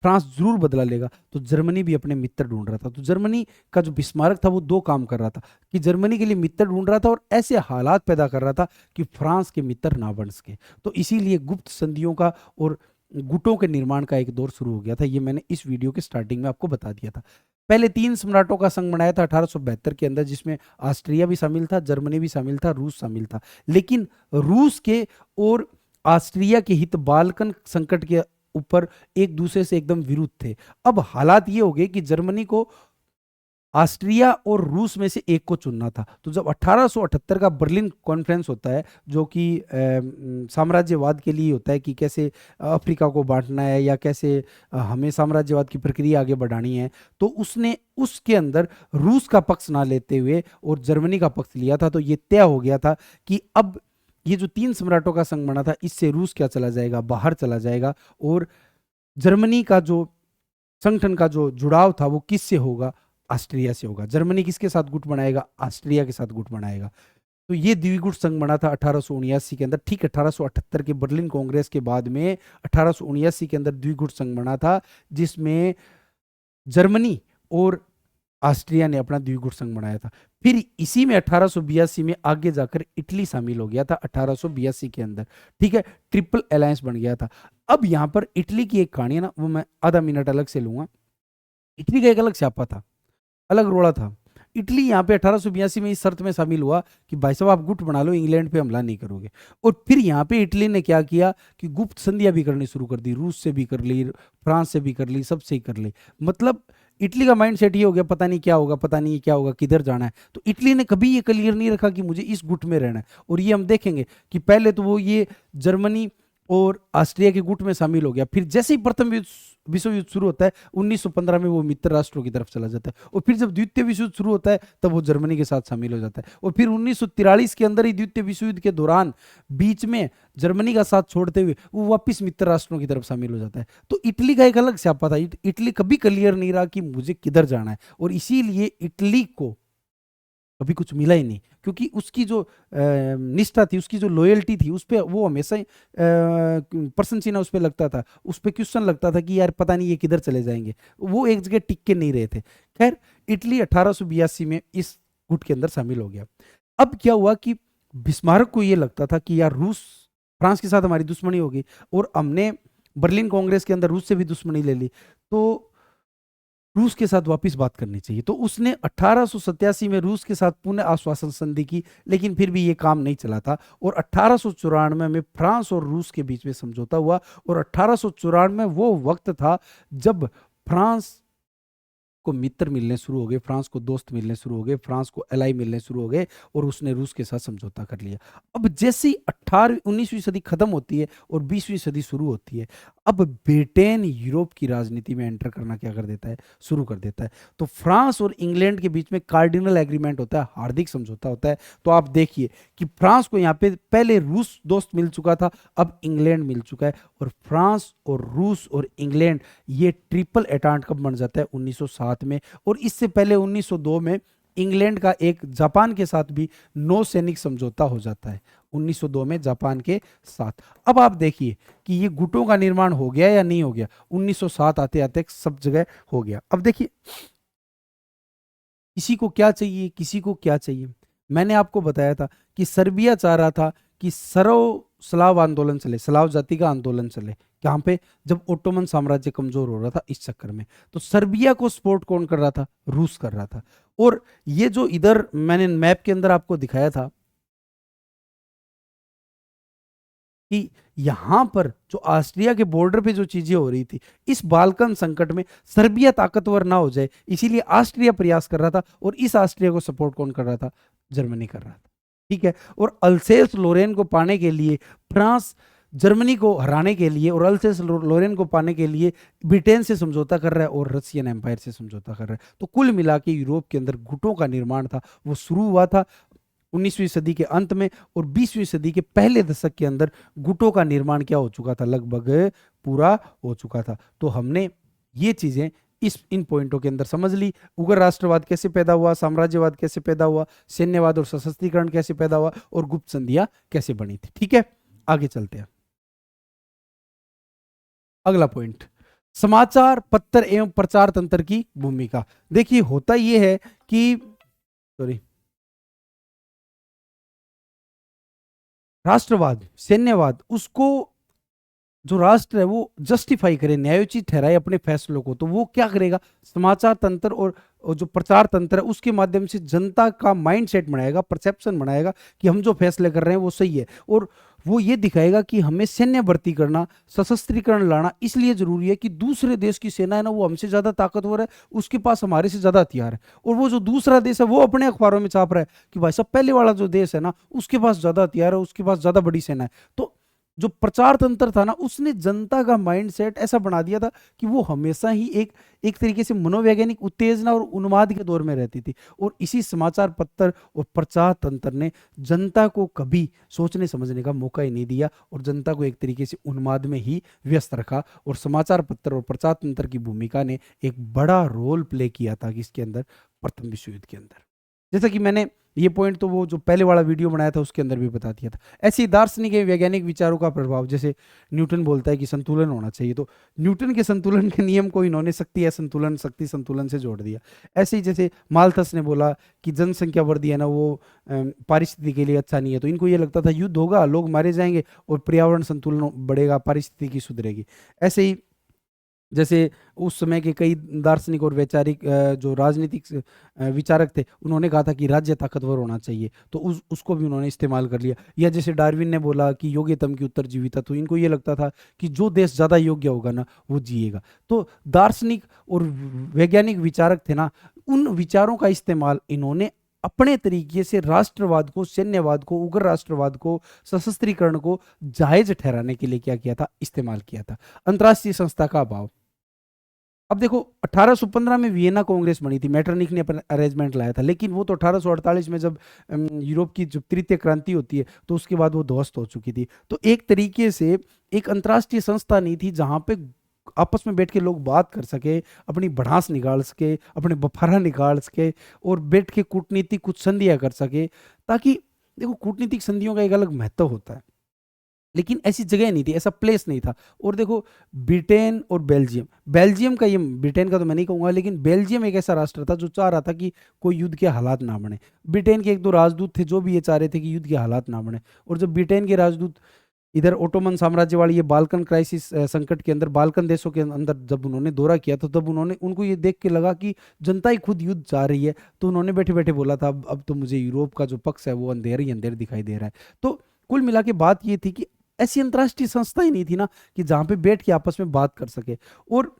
फ्रांस जरूर बदला लेगा। तो जर्मनी भी अपने मित्र ढूंढ रहा था। तो जर्मनी का जो बिस्मार्क था वो दो काम कर रहा था, कि जर्मनी के लिए मित्र ढूंढ रहा था और ऐसे हालात पैदा कर रहा था कि फ्रांस के मित्र ना बन सके। तो इसीलिए गुप्त संधियों का और गुटों के निर्माण का एक दौर शुरू हो गया था। ये मैंने इस वीडियो के स्टार्टिंग में आपको बता दिया था। पहले 3 सम्राटों का संघ बनाया था 1872 के अंदर, जिसमें ऑस्ट्रिया भी शामिल था, जर्मनी भी शामिल था, रूस शामिल था। लेकिन रूस के और ऑस्ट्रिया के हित बाल्कन संकट के ऊपर एक दूसरे से एकदम विरुद्ध थे। अब हालात ये हो गए कि जर्मनी को ऑस्ट्रिया और रूस में से एक को चुनना था। तो जब 1878 का बर्लिन कॉन्फ्रेंस होता है, जो कि साम्राज्यवाद के लिए होता है कि कैसे अफ्रीका को बांटना है या कैसे हमें साम्राज्यवाद की प्रक्रिया आगे बढ़ानी है, तो उसने उसके अंदर रूस का पक्ष ना लेते हुए और जर्मनी का पक्ष लिया था। तो ये तय हो गया था कि अब ये जो 3 सम्राटों का संघ बना था, इससे रूस क्या चला जाएगा, बाहर चला जाएगा। और जर्मनी का जो संगठन का जो जुड़ाव था वो किससे होगा, ऑस्ट्रिया से होगा। जर्मनी किसके साथ गुट बनाएगा, ऑस्ट्रिया के साथ गुट बनाएगा। तो ये द्विगुट संघ बना था 1879 के अंदर। ठीक 1878 के बर्लिन कांग्रेस के बाद में 1879 के अंदर द्विगुट संघ बना था, जिसमें जर्मनी और ऑस्ट्रिया ने अपना द्विगुट संघ बनाया था। फिर इसी में 1882 में आगे जाकर इटली शामिल हो गया था 1882 के अंदर। ठीक है, ट्रिपल अलायंस बन गया था। अब यहां पर इटली की एक कहानी है ना, वो मैं आधा मिनट अलग से लूंगा। इटली का एक अलग स्यापा था, अलग रोड़ा था। इटली यहाँ पे 1882 में इस शर्त में शामिल हुआ कि भाई साहब आप गुट बना लो, इंग्लैंड पे हमला नहीं करोगे। और फिर यहाँ पे इटली ने क्या किया कि गुप्त संधियां भी करनी शुरू कर दी, रूस से भी कर ली, फ्रांस से भी कर ली, सबसे ही कर ली। मतलब इटली का माइंड सेट ये हो गया, पता नहीं क्या होगा, पता नहीं क्या होगा, किधर जाना है। तो इटली ने कभी ये क्लियर नहीं रखा कि मुझे इस गुट में रहना है। और ये हम देखेंगे कि पहले तो वो ये जर्मनी और ऑस्ट्रिया के गुट में शामिल हो गया। फिर जैसे ही प्रथम विश्व युद्ध शुरू होता है 1915 में वो मित्र राष्ट्रों की तरफ चला जाता है, और फिर जब द्वितीय विश्व युद्ध शुरू होता है तब वो जर्मनी के साथ शामिल हो जाता है, और फिर 1943 के अंदर ही द्वितीय विश्व युद्ध के दौरान बीच में जर्मनी का साथ छोड़ते हुए वो वापिस मित्र राष्ट्रों की तरफ शामिल हो जाता है। तो इटली का एक अलग स्यापा था, इटली कभी क्लियर नहीं रहा कि मुझे किधर जाना है, और इसीलिए इटली को कभी कुछ मिला ही नहीं, क्योंकि उसकी जो निष्ठा थी, उसकी जो लॉयल्टी थी, उस पर वो हमेशा ही पर्सन चिन्ह उस पर लगता था, उस पर क्वेश्चन लगता था कि यार पता नहीं ये किधर चले जाएंगे, वो एक जगह टिक के नहीं रहे थे। खैर इटली 1882 में इस गुट के अंदर शामिल हो गया। अब क्या हुआ कि बिस्मार्क को ये लगता था कि यार रूस फ्रांस के साथ हमारी दुश्मनी होगी, और हमने बर्लिन कांग्रेस के अंदर रूस से भी दुश्मनी ले ली, तो रूस के साथ वापस बात करनी चाहिए। तो उसने 1887 में रूस के साथ पुनः आश्वासन संधि की, लेकिन फिर भी ये काम नहीं चला था, और 1894 में फ्रांस और रूस के बीच में समझौता हुआ, और 1894 वो वक्त था जब फ्रांस को मित्र मिलने शुरू हो गए, फ्रांस को दोस्त मिलने शुरू हो गए, फ्रांस को एलाई मिलने शुरू हो गए, और उसने रूस के साथ समझौता कर लिया। अब जैसे ही 19वीं सदी खत्म होती है और 20वीं सदी शुरू होती है, अब ब्रिटेन यूरोप की राजनीति में एंटर करना क्या कर देता है, शुरू कर देता है। तो फ्रांस और इंग्लैंड के बीच में कार्डिनल एग्रीमेंट होता है, हार्दिक समझौता होता है। तो आप देखिए कि फ्रांस को यहाँ पे पहले रूस दोस्त मिल चुका था, अब इंग्लैंड मिल चुका है, और फ्रांस और रूस और इंग्लैंड ये ट्रिपल एटांट कब बन जाता है, 1907 में। और इससे पहले 1902 में इंग्लैंड का एक जापान के साथ भी नौ सैनिक समझौता हो जाता है, 1902 में जापान के साथ। अब आप देखिए कि ये गुटों का निर्माण हो गया या नहीं हो गया, 1907 आते आते सब जगह हो गया। अब देखिए किसी को क्या चाहिए, किसी को क्या चाहिए। मैंने आपको बताया था कि सर्बिया चाह रहा था कि स्लाव आंदोलन चले, स्लाव जाति का आंदोलन चले, कहां पे, जब ओटोमन साम्राज्य कमजोर हो रहा था इस चक्कर में। तो सर्बिया को सपोर्ट कौन कर रहा था, रूस कर रहा था। और ये जो इधर मैंने मैप के अंदर आपको दिखाया था कि यहां पर जो ऑस्ट्रिया के बॉर्डर पे जो चीजें हो रही थी, इस बाल्कन संकट में सर्बिया ताकतवर ना हो जाए, इसीलिए ऑस्ट्रिया प्रयास कर रहा था, और इस ऑस्ट्रिया को सपोर्ट कौन कर रहा था, जर्मनी कर रहा था। ठीक है, और अल्सेस लोरेन को पाने के लिए फ्रांस जर्मनी को हराने के लिए, और अल्सेस लोरेन को पाने के लिए ब्रिटेन से समझौता कर रहा है और रशियन एम्पायर से समझौता कर रहा है। तो कुल मिला के यूरोप के अंदर गुटों का निर्माण था वो शुरू हुआ था 19वीं सदी के अंत में, और 20वीं सदी के पहले दशक के अंदर गुटों का निर्माण क्या हो चुका था, लगभग पूरा हो चुका था। तो हमने ये चीजें इन पॉइंटों के अंदर समझ ली। उग्र राष्ट्रवाद कैसे पैदा हुआ, साम्राज्यवाद कैसे पैदा हुआ, सैन्यवाद और सशस्त्रीकरण कैसे पैदा हुआ, और गुप्त संधियां कैसे बनी थी। ठीक है, आगे चलते हैं। अगला पॉइंट, समाचार पत्र एवं प्रचार तंत्र की भूमिका। देखिए होता यह है कि सॉरी राष्ट्रवाद, सैन्यवाद, उसको जो राष्ट्र है वो जस्टिफाई करे, न्यायोचित ठहराए अपने फैसलों को, तो वो क्या करेगा, समाचार तंत्र और जो प्रचार तंत्र है उसके माध्यम से जनता का माइंडसेट बनाएगा, परसेप्शन बनाएगा कि हम जो फैसले कर रहे हैं वो सही है। और वो ये दिखाएगा कि हमें सैन्य भर्ती करना, सशस्त्रीकरण लाना इसलिए जरूरी है कि दूसरे देश की सेना है ना, वो हमसे ज्यादा ताकतवर है, उसके पास हमारे से ज्यादा हथियार है, और वो जो दूसरा देश है वो अपने अखबारों में छाप रहा है कि भाई साहब पहले वाला जो देश है ना उसके पास ज्यादा हथियार है, उसके पास ज्यादा बड़ी सेना है। तो जो प्रचार तंत्र था ना उसने जनता का माइंडसेट ऐसा बना दिया था कि वो हमेशा ही एक तरीके से मनोवैज्ञानिक उत्तेजना और उन्माद के दौर में रहती थी। और इसी समाचार पत्र और प्रचार तंत्र ने जनता को कभी सोचने समझने का मौका ही नहीं दिया, और जनता को एक तरीके से उन्माद में ही व्यस्त रखा। और समाचार पत्र और प्रचार तंत्र की भूमिका ने एक बड़ा रोल प्ले किया था कि इसके अंदर, प्रथम विश्व युद्ध के अंदर। जैसा कि मैंने ये पॉइंट तो वो जो पहले वाला वीडियो बनाया था उसके अंदर भी बता दिया था। ऐसी दार्शनिक एवं वैज्ञानिक विचारों का प्रभाव, जैसे न्यूटन बोलता है कि संतुलन होना चाहिए, तो न्यूटन के संतुलन के नियम को इन्होंने शक्ति या संतुलन, शक्ति संतुलन से जोड़ दिया। ऐसे ही जैसे माल्थस ने बोला कि जनसंख्या वृद्धि है ना वो पारिस्थितिकी के लिए अच्छा नहीं है, तो इनको ये लगता था युद्ध होगा, लोग मारे जाएंगे और पर्यावरण संतुलन बढ़ेगा, पारिस्थितिकी सुधरेगी। ऐसे ही जैसे उस समय के कई दार्शनिक और वैचारिक जो राजनीतिक विचारक थे उन्होंने कहा था कि राज्य ताकतवर होना चाहिए, तो उसको भी उन्होंने इस्तेमाल कर लिया। या जैसे डार्विन ने बोला कि योग्यतम की उत्तरजीविता, तो इनको ये लगता था कि जो देश ज़्यादा योग्य होगा ना वो जिएगा। तो दार्शनिक और वैज्ञानिक विचारक थे ना, उन विचारों का इस्तेमाल इन्होंने अपने तरीके से राष्ट्रवाद को, सैन्यवाद को, उग्र राष्ट्रवाद को, सशस्त्रीकरण को जायज ठहराने के लिए क्या किया था, इस्तेमाल किया था। अंतर्राष्ट्रीय संस्था का अभाव। अब देखो 1815 में वियना कांग्रेस बनी थी, मेटरनिख ने अपना अरेंजमेंट लाया था, लेकिन वो तो 1848 में जब यूरोप की जब तृतीय क्रांति होती है तो उसके बाद वो ध्वस्त हो चुकी थी। तो एक तरीके से एक अंतर्राष्ट्रीय संस्था नहीं थी जहां पे आपस में बैठ के लोग बात कर सके, अपनी भड़ास निकाल सके, अपने बफारा निकाल सके और बैठ के कूटनीतिक कुछ संधियां कर सके। ताकि देखो कूटनीतिक संधियों का एक अलग महत्व होता है, लेकिन ऐसी जगह नहीं थी, ऐसा प्लेस नहीं था। और देखो ब्रिटेन और बेल्जियम, बेल्जियम का, ये ब्रिटेन का तो मैं नहीं कहूँगा, लेकिन बेल्जियम एक ऐसा राष्ट्र था जो चाह रहा था कि कोई युद्ध के हालात ना बने। ब्रिटेन के एक दो राजदूत थे जो भी ये चाह रहे थे कि युद्ध के हालात ना बने। और जब ब्रिटेन के राजदूत इधर ओटोमन साम्राज्य वाली ये बाल्कन क्राइसिस संकट के अंदर, बाल्कन देशों के अंदर जब उन्होंने दौरा किया तो तब उनको ये देख के लगा कि जनता ही खुद युद्ध चाह रही है, तो उन्होंने बैठे बैठे बोला था अब तो मुझे यूरोप का जो पक्ष है वो अंधेर ही अंधेर दिखाई दे रहा है। तो कुल मिला के बात ये थी कि ऐसी अंतर्राष्ट्रीय संस्था ही नहीं थी ना कि जहां पे बैठ के आपस में बात कर सके। और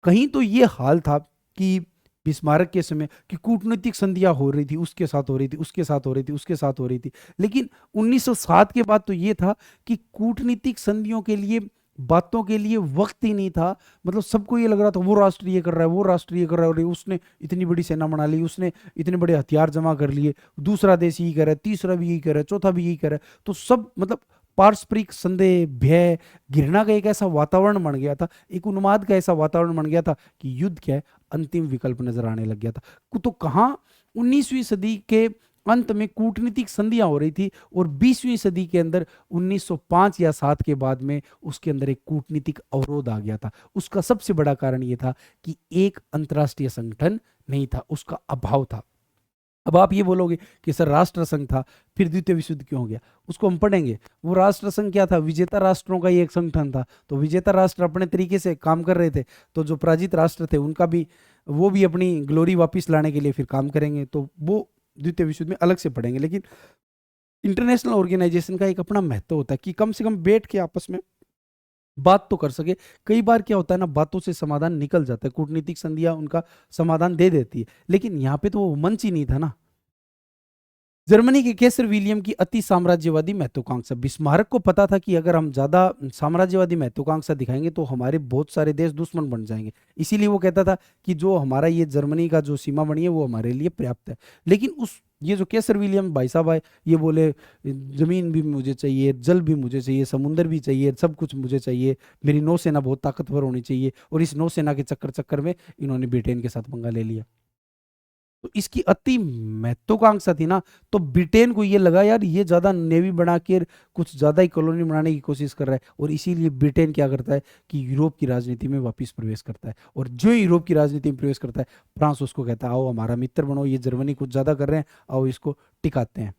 कहीं तो ये हाल था कि बिस्मारक के समय कि कूटनीतिक संधियां हो रही थी, उसके साथ हो रही थी, उसके साथ हो रही थी, उसके साथ हो रही थी। लेकिन 1907 के बाद तो ये था कि कूटनीतिक संधियों के लिए, बातों के लिए वक्त ही नहीं था। मतलब सबको ये लग रहा था वो राष्ट्र ये कर रहा है, वो राष्ट्र ये कर रहा है, और उसने इतनी बड़ी सेना बना ली, उसने इतने बड़े हथियार जमा कर लिए, दूसरा देश यही कर रहा है, तीसरा भी यही कर रहा है, चौथा भी यही कर रहा है। तो सब मतलब पारस्परिक संदेह, भय, घृणा का एक ऐसा वातावरण बन गया था, एक उन्माद का ऐसा वातावरण बन गया था कि युद्ध क्या है, अंतिम विकल्प नजर आने लग गया था। तो कहाँ 19वीं सदी के अंत में कूटनीतिक संधियां हो रही थी, और 20वीं सदी के अंदर 1905 या 7 के बाद में उसके अंदर एक कूटनीतिक अवरोध आ गया था। उसका सबसे बड़ा कारण यह था कि एक अंतर्राष्ट्रीय संगठन नहीं था, उसका अभाव था। अब आप ये बोलोगे कि सर राष्ट्र संघ था, फिर द्वितीय विश्व युद्ध क्यों हो गया? उसको हम पढ़ेंगे। वो राष्ट्र संघ क्या था? विजेता राष्ट्रों का ही एक संगठन था। तो विजेता राष्ट्र अपने तरीके से काम कर रहे थे, तो जो पराजित राष्ट्र थे उनका भी, वो भी अपनी ग्लोरी वापस लाने के लिए फिर काम करेंगे। तो वो द्वितीय विश्व युद्ध में अलग से पढ़ेंगे। लेकिन इंटरनेशनल ऑर्गेनाइजेशन का एक अपना महत्व होता है कि कम से कम बैठ के आपस में बात तो कर सके। कई बार क्या होता है ना, बातों से समाधान निकल जाता है, कूटनीतिक संधियां उनका समाधान दे देती है, लेकिन यहाँ पे तो वो मंच ही नहीं था ना। जर्मनी के कैसर विलियम की अति साम्राज्यवादी महत्वाकांक्षा। बिस्मारक को पता था कि अगर हम ज्यादा साम्राज्यवादी महत्वाकांक्षा दिखाएंगे तो हमारे बहुत सारे देश दुश्मन बन जाएंगे। इसीलिए वो कहता था कि जो हमारा ये जर्मनी का जो सीमा बनी है वो हमारे लिए पर्याप्त है। लेकिन ये जो कैसर विलियम भाई साहब आए, ये बोले जमीन भी मुझे चाहिए, जल भी मुझे चाहिए, समुंदर भी चाहिए, सब कुछ मुझे चाहिए, मेरी नौसेना बहुत ताकतवर होनी चाहिए। और इस नौसेना के चक्कर में इन्होंने ब्रिटेन के साथ पंगा ले लिया। तो इसकी अति महत्वाकांक्षा थी ना, तो ब्रिटेन को ये लगा यार ये ज्यादा नेवी बना के कुछ ज्यादा ही कॉलोनी बनाने की कोशिश कर रहा है। और इसीलिए ब्रिटेन क्या करता है कि यूरोप की राजनीति में वापस प्रवेश करता है। और जो यूरोप की राजनीति में प्रवेश करता है, फ्रांस उसको कहता है आओ हमारा मित्र बनो, ये जर्मनी कुछ ज्यादा कर रहे हैं, आओ इसको टिकाते हैं।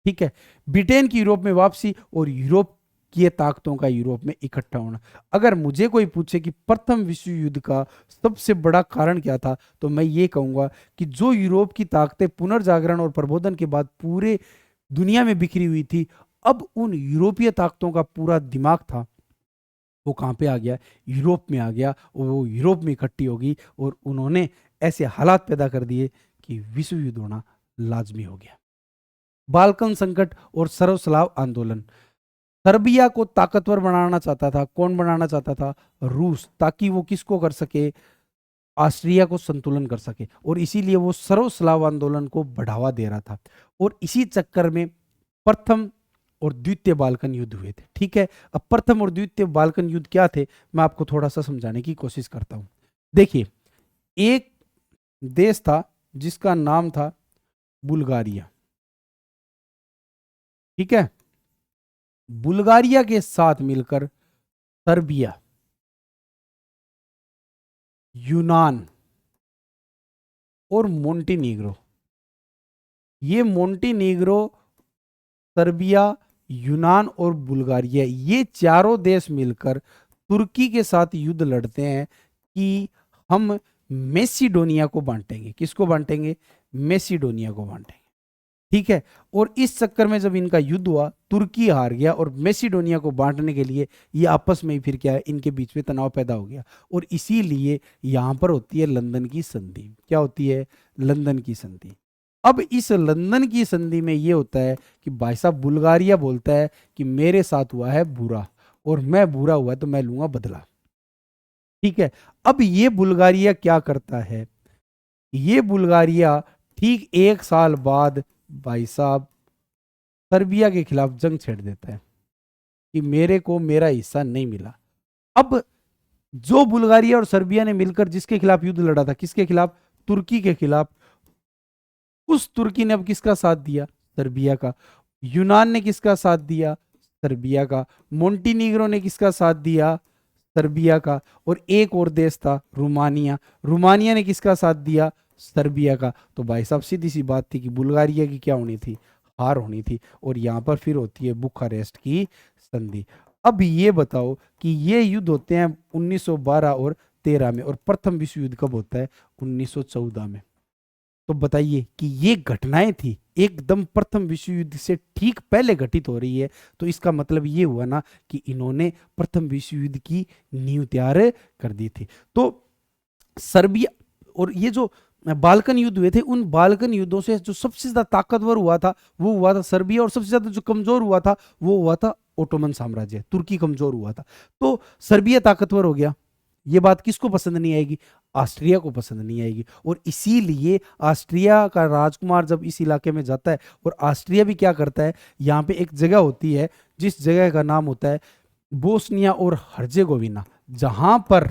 ठीक है, ब्रिटेन की यूरोप में वापसी और यूरोप की ताकतों का यूरोप में इकट्ठा होना। अगर मुझे कोई पूछे कि प्रथम विश्व युद्ध का सबसे बड़ा कारण क्या था, तो मैं ये कहूंगा कि जो यूरोप की ताकतें पुनर्जागरण और प्रबोधन के बाद पूरे दुनिया में बिखरी हुई थी, अब उन यूरोपीय ताकतों का पूरा दिमाग था वो कहां पे आ गया? यूरोप में आ गया। और वो यूरोप में इकट्ठी होगी और उन्होंने ऐसे हालात पैदा कर दिए कि विश्व युद्ध होना लाजमी हो गया। बाल्कन संकट और सर्वस्लाव आंदोलन। सर्बिया को ताकतवर बनाना चाहता था। कौन बनाना चाहता था? रूस, ताकि वो किसको कर सके? ऑस्ट्रिया को संतुलन कर सके। और इसीलिए वो सर्वस्लाव आंदोलन को बढ़ावा दे रहा था। और इसी चक्कर में प्रथम और द्वितीय बाल्कन युद्ध हुए थे। ठीक है, अब प्रथम और द्वितीय बाल्कन युद्ध क्या थे, मैं आपको थोड़ा सा समझाने की कोशिश करता हूं। देखिए, एक देश था जिसका नाम था बुल्गारिया। ठीक है, बुल्गारिया के साथ मिलकर सर्बिया, यूनान और मोंटेनीग्रो, ये मोंटेनीग्रो, सर्बिया, यूनान और बुल्गारिया, ये चारों देश मिलकर तुर्की के साथ युद्ध लड़ते हैं कि हम मेसिडोनिया को बांटेंगे। किसको बांटेंगे? मेसिडोनिया को बांटेंगे। ठीक है, और इस चक्कर में जब इनका युद्ध हुआ, तुर्की हार गया और मेसिडोनिया को बांटने के लिए ये आपस में ही फिर क्या है, इनके बीच में तनाव पैदा हो गया। और इसीलिए यहां पर होती है लंदन की संधि। क्या होती है? लंदन की संधि। अब इस लंदन की संधि में ये होता है कि भाई साहब बुल्गारिया बोलता है कि मेरे साथ हुआ है बुरा और मैं बुरा हुआ तो मैं लूंगा बदला। ठीक है, अब ये बुल्गारिया क्या करता है, ये बुल्गारिया ठीक 1 साल बाद भाई साहब सर्बिया के खिलाफ जंग छेड़ देता है कि मेरे को मेरा हिस्सा नहीं मिला। अब जो बुल्गारिया और सर्बिया ने मिलकर जिसके खिलाफ युद्ध लड़ा था, किसके खिलाफ, तुर्की के खिलाफ, उस तुर्की ने अब किसका साथ दिया, सर्बिया का। यूनान ने किसका साथ दिया, सर्बिया का। मोंटीनीग्रो ने किसका साथ दिया, सर्बिया का। और एक और देश था रोमानिया, रोमानिया ने किसका साथ दिया, सर्बिया का। तो भाई साहब सीधी सी बात थी कि बुल्गारिया की क्या होनी थी, हार होनी थी। और यहां पर फिर होती है बुखारेस्ट की संधि। अब ये बताओ कि ये युद्ध होते हैं 1912 और 13 में, और प्रथम विश्व युद्ध कब होता है, 1914 में। तो बताइए कि ये घटनाएं थी एकदम प्रथम विश्व युद्ध से ठीक पहले घटित हो रही है। तो इसका मतलब ये हुआ ना कि इन्होंने प्रथम विश्व युद्ध की नींव तैयार कर दी थी। तो सर्बिया और ये जो बाल्कन युद्ध हुए थे, उन बाल्कन युद्धों से जो सबसे ज्यादा ताकतवर हुआ था वो हुआ था सर्बिया, और सबसे ज्यादा जो कमजोर हुआ था वो हुआ था ओटोमन साम्राज्य, तुर्की कमजोर हुआ था। तो सर्बिया ताकतवर हो गया। ये बात किसको पसंद नहीं आएगी, ऑस्ट्रिया को पसंद नहीं आएगी। और इसीलिए ऑस्ट्रिया का राजकुमार जब इस इलाके में जाता है, और ऑस्ट्रिया भी क्या करता है, यहाँ पे एक जगह होती है जिस जगह का नाम होता है बोस्निया और हर्जेगोविना, जहां पर